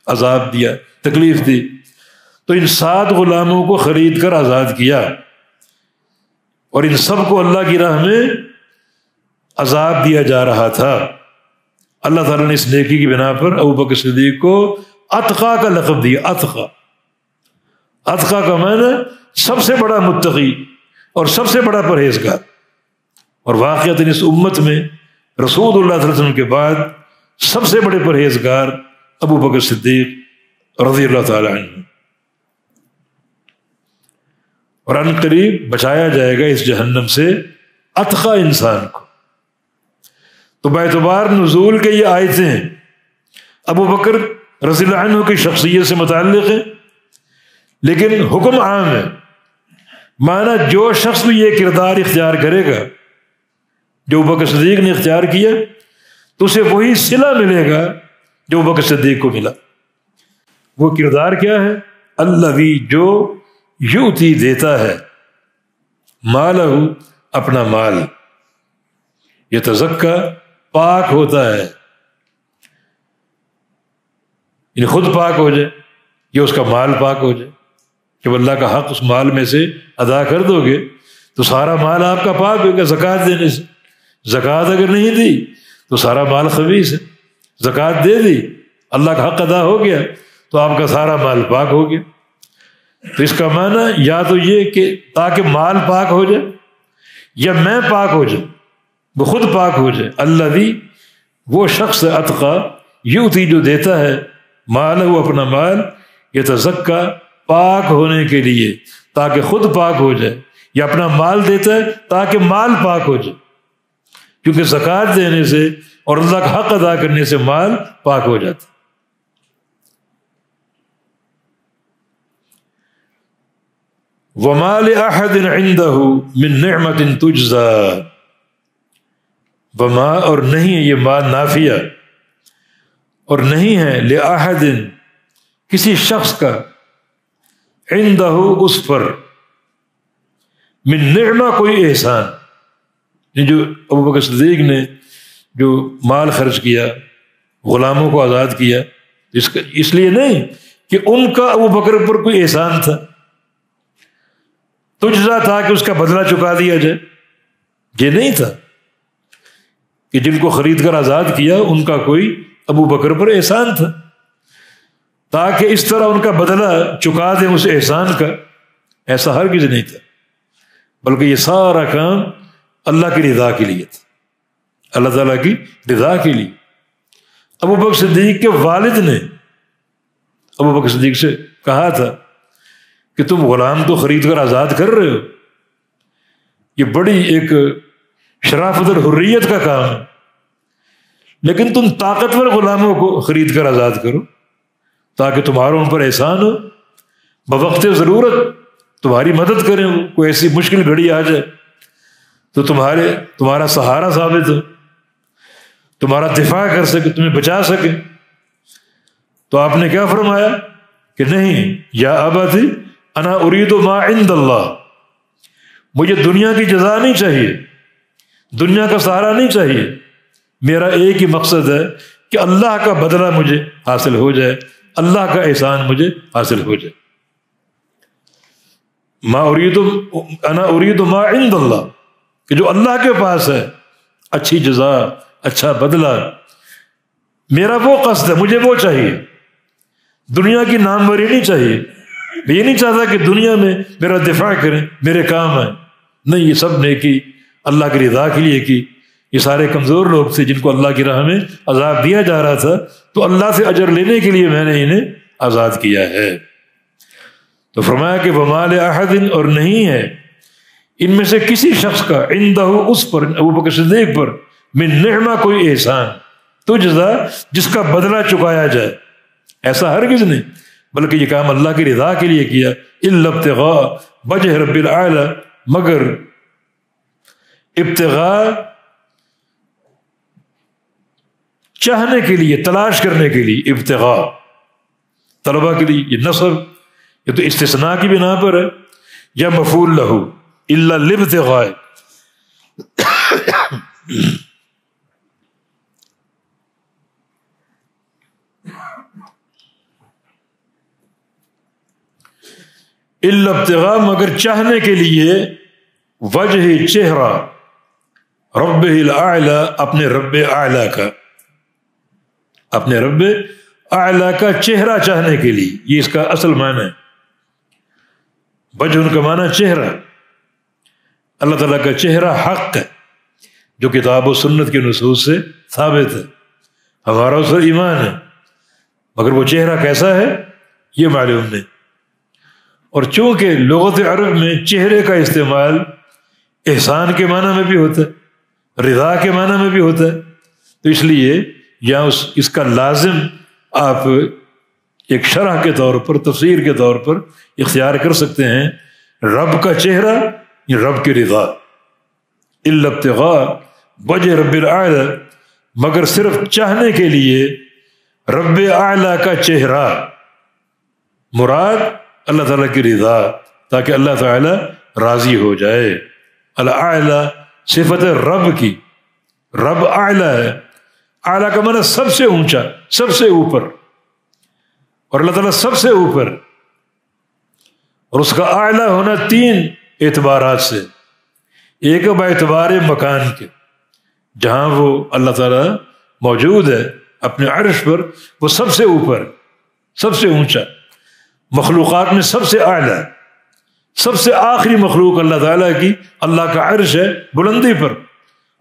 عذاب دیا، تکلیف دی، تو ان 7 غلاموں کو خرید کر آزاد کیا، اور ان سب کو اللہ کی راہ میں عذاب دیا جا رہا تھا۔ اللہ تعالیٰ نے اس نیکی کی بنا پر ابو بکر صدیق کو اتقا کا لقب دیا۔ اتقا، اتقا کا معنی سب سے بڑا متقی اور سب سے بڑا پرہیزگار، اور واقعتاً اس امت میں رسول اللہ صلی اللہ علیہ وسلم کے بعد سب سے بڑے پرہیزگار ابو بکر صدیق رضی اللہ تعالی عنہ۔ اور ان قریب بچایا جائے گا اس جہنم سے اتقا انسان کو۔ تو باعتبار نزول کے یہ آیتیں ہیں ابو بکر رضی اللہ عنہ کی شخصیت سے متعلق ہیں، لیکن حکم عام ہے، مانا جو شخص بھی یہ کردار اختیار کرے گا جو ابو بکر صدیق نے اختیار کیا، تو اسے وہی صلہ ملے گا جو ابو بکر صدیق کو ملا۔ وہ کردار کیا ہے؟ الذی جو یؤتی دیتا ہے مالہ اپنا مال، یتزکا پاک ہوتا ہے، یعنی خود پاک ہو جائے یا اس کا مال پاک ہو جائے۔ جب اللہ کا حق اس مال میں سے ادا کر دو گے تو سارا مال آپ کا پاک ہوگا زکوٰۃ دینے سے۔ زکوٰۃ اگر نہیں دی تو سارا مال خبیث ہے، زکوٰۃ دے دی، اللہ کا حق ادا ہو گیا تو آپ کا سارا مال پاک ہو گیا۔ تو اس کا معنی یا تو یہ کہ تاکہ مال پاک ہو جائے یا میں پاک ہو جائے، وہ خود پاک ہو جائے۔ الذی وہ شخص اتقا یؤتی جو دیتا ہے مال وہ اپنا مال، یتزکا پاک ہونے کے لیے تاکہ خود پاک ہو جائے، یا اپنا مال دیتا ہے تاکہ مال پاک ہو جائے، کیونکہ زکوٰۃ دینے سے اور اللہ کا حق ادا کرنے سے مال پاک ہو جاتا ہے۔ وَمَا لِأَحَدٍ عِندَهُ مِن نِعْمَةٍ تُجْزَى، وما اور نہیں ہے یہ ما نافیہ، اور نہیں ہے لِأَحَدٍ کسی شخص کا، عِندَهُ اس پر، من نعمہ کوئی احسان، یہ جو ابو بکر صدیق نے جو مال خرچ کیا، غلاموں کو آزاد کیا، اس لیے نہیں کہ ان کا ابو بکر پر کوئی احسان تھا، تجزا تھا کہ اس کا بدلہ چکا دیا جائے، یہ نہیں تھا کہ جن کو خرید کر آزاد کیا ان کا کوئی ابو بکر پر احسان تھا تاکہ اس طرح ان کا بدلہ چکا دیں اس احسان کا، ایسا ہرگز نہیں تھا، بلکہ یہ سارا کام اللہ کی رضا کے لیے تھا، اللہ تعالیٰ کی رضا کے لیے۔ ابو بکر صدیق کے والد نے ابو بکر صدیق سے کہا تھا کہ تم غلام تو خرید کر آزاد کر رہے ہو، یہ بڑی ایک شرافت الحریت کا کام ہے، لیکن تم طاقتور غلاموں کو خرید کر آزاد کرو تاکہ تمہارا ان پر احسان ہو، بوقت ضرورت تمہاری مدد کریں، وہ کوئی ایسی مشکل گھڑی آ جائے تو تمہارا سہارا ثابت ہو، تمہارا دفاع کر سکے، تمہیں بچا سکے۔ تو آپ نے کیا فرمایا کہ نہیں، یا ابتی انا ارید ما عند اللہ، مجھے دنیا کی جزا نہیں چاہیے، دنیا کا سہارا نہیں چاہیے، میرا ایک ہی مقصد ہے کہ اللہ کا بدلہ مجھے حاصل ہو جائے، اللہ کا احسان مجھے حاصل ہو جائے۔ انا ارید ما عند اللہ، کہ جو اللہ کے پاس ہے، اچھی جزا، اچھا بدلہ، میرا وہ قصد ہے، مجھے وہ چاہیے، دنیا کی ناموری نہیں چاہیے، میں یہ نہیں چاہتا کہ دنیا میں میرا دفاع کریں، میرے کام ہے، نہیں، یہ سب نیکی اللہ کی رضا کے لیے کی۔ یہ سارے کمزور لوگ تھے جن کو اللہ کی راہ میں عذاب دیا جا رہا تھا، تو اللہ سے اجر لینے کے لیے میں نے انہیں آزاد کیا ہے۔ تو فرمایا کہ وَمَا لِأَحَدٍ اور نہیں ہے ان میں سے کسی شخص کا، عندہ اس پر، ابو بکر صدیق پر، من نعمہ کوئی احسان، تجزا جس کا بدلہ چکایا جائے، ایسا ہرگز نہیں، بلکہ یہ کام اللہ کی رضا کے لیے کیا، الا ابتغاء وجہ رب العالی، مگر ابتغاء چاہنے کے لیے، تلاش کرنے کے لیے، ابتغاء طلبہ کے لیے، یہ نصب یہ تو استثناء کی بنا پر ہے، یا مفعول لہ، الا لابتغاء، الا ابتغاء مگر چاہنے کے لیے، وجہ چہرہ، رب الاعلی اپنے رب اعلی کا، اپنے رب اعلی کا چہرہ چاہنے کے لیے، یہ اس کا اصل معنی ہے۔ وجہ ان کا معنی چہرہ، اللہ تعالیٰ کا چہرہ حق ہے جو کتاب و سنت کے نصوص سے ثابت ہے، ہمارا اس پر ایمان ہے، مگر وہ چہرہ کیسا ہے یہ معلوم نہیں۔ اور چونکہ لغت عرب میں چہرے کا استعمال احسان کے معنی میں بھی ہوتا ہے، رضا کے معنی میں بھی ہوتا ہے، تو اس لیے یہاں اس کا لازم آپ ایک شرح کے طور پر، تفسیر کے طور پر اختیار کر سکتے ہیں، رب کا چہرہ یہ رب کی رضا، الا ابتغاء وجہ رب العالی مگر صرف چاہنے کے لیے رب اعلیٰ کا چہرہ، مراد اللہ تعالیٰ کی رضا، تاکہ اللہ تعالیٰ راضی ہو جائے۔ الاعلیٰ صفت رب کی، رب اعلیٰ ہے، اعلیٰ کا معنی سب سے اونچا، سب سے اوپر، اور اللہ تعالیٰ سب سے اوپر، اور اس کا اعلیٰ ہونا تین اعتبارات سے۔ ایک با اعتبار مکان کے، جہاں وہ اللہ تعالیٰ موجود ہے اپنے عرش پر، وہ سب سے اوپر، سب سے اونچا، مخلوقات میں سب سے اعلیٰ، سب سے آخری مخلوق اللہ تعالیٰ کی اللہ کا عرش ہے بلندی پر،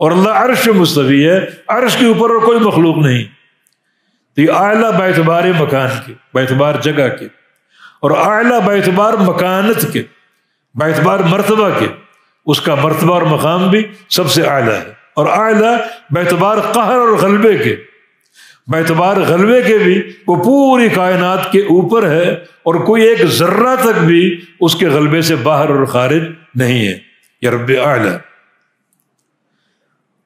اور اللہ عرش پہ مستوی ہے، عرش کے اوپر اور کوئی مخلوق نہیں۔ تو یہ اعلیٰ با اعتبار مکان کے، با اعتبار جگہ کے، اور اعلیٰ با اعتبار مکانت کے، با اعتبار مرتبہ کے، اس کا مرتبہ اور مقام بھی سب سے اعلیٰ ہے۔ اور اعلیٰ با اعتبار قہر اور غلبے کے، با اعتبار غلبے کے بھی وہ پوری کائنات کے اوپر ہے، اور کوئی ایک ذرہ تک بھی اس کے غلبے سے باہر اور خارج نہیں ہے۔ یا رب اعلیٰ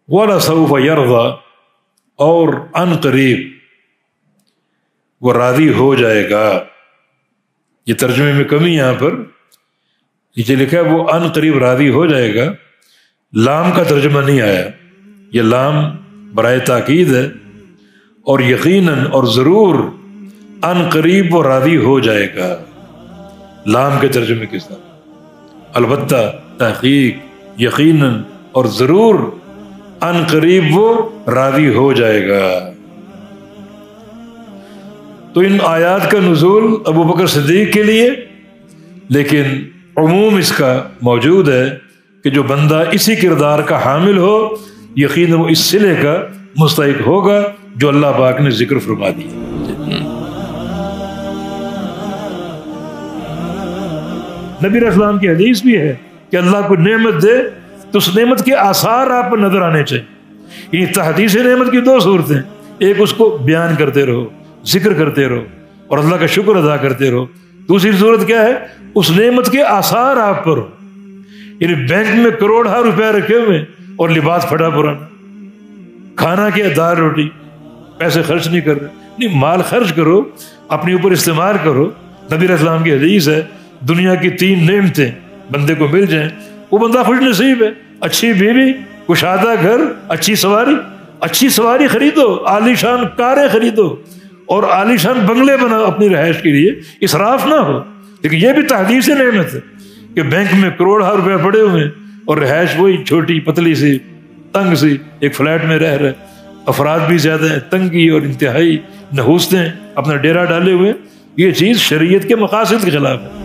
وَلَسَوْفَ يَرْضَى، اور ان قریب وہ راضی ہو جائے گا۔ یہ ترجمے میں کمی یہاں پر نیچے لکھا ہے وہ ان قریب راضی ہو جائے گا، لام کا ترجمہ نہیں آیا، یہ لام برائے تاکید ہے، اور یقیناً اور ضرور ان قریب وہ راضی ہو جائے گا، لام کے ترجمے کے ساتھ، البتہ، تحقیق، یقیناً اور ضرور ان قریب وہ راضی ہو جائے گا۔ تو ان آیات کا نزول ابو بکر صدیق کے لیے، لیکن عموم اس کا موجود ہے کہ جو بندہ اسی کردار کا حامل ہو، یقیناً وہ اس صلے کا مستحق ہوگا جو اللہ پاک نے ذکر فرما دیا۔ نبی علیہ السلام کی حدیث بھی ہے کہ اللہ کو نعمت دے تو اس نعمت کے آثار آپ پر نظر آنے چاہیے۔ یہ تحدیث نعمت کی دو صورتیں، ایک اس کو بیان کرتے رہو، ذکر کرتے رہو اور اللہ کا شکر ادا کرتے رہو، دوسری صورت کیا ہے، اس نعمت کے آثار آپ پر ہو، یعنی بینک میں کروڑہ روپے رکھے ہوئے اور لباس پھٹا پرانا، کھانا کیا، دال روٹی، پیسے خرچ نہیں کر رہے، نہیں، مال خرچ کرو، اپنے اوپر استعمال کرو۔ نبی علیہ السلام کی حدیث ہے دنیا کی تین نعمتیں بندے کو مل جائیں وہ بندہ خوش نصیب ہے، اچھی بیوی، کشادہ گھر، اچھی سواری، اچھی سواری خریدو، عالی شان کاریں خریدو اور عالی شان بنگلے بناؤ اپنی رہائش کے لیے، اسراف نہ ہو۔ لیکن یہ بھی تحدیث نعمت ہے کہ بینک میں کروڑہ روپے پڑے ہوئے ہیں اور رہائش وہی چھوٹی پتلی سی تنگ سی ایک فلیٹ میں رہ رہے، افراد بھی زیادہ ہیں، تنگی اور انتہائی نحوستیں، اپنا ڈیرا ڈالے ہوئے، یہ چیز شریعت کے مقاصد کے خلاف ہے۔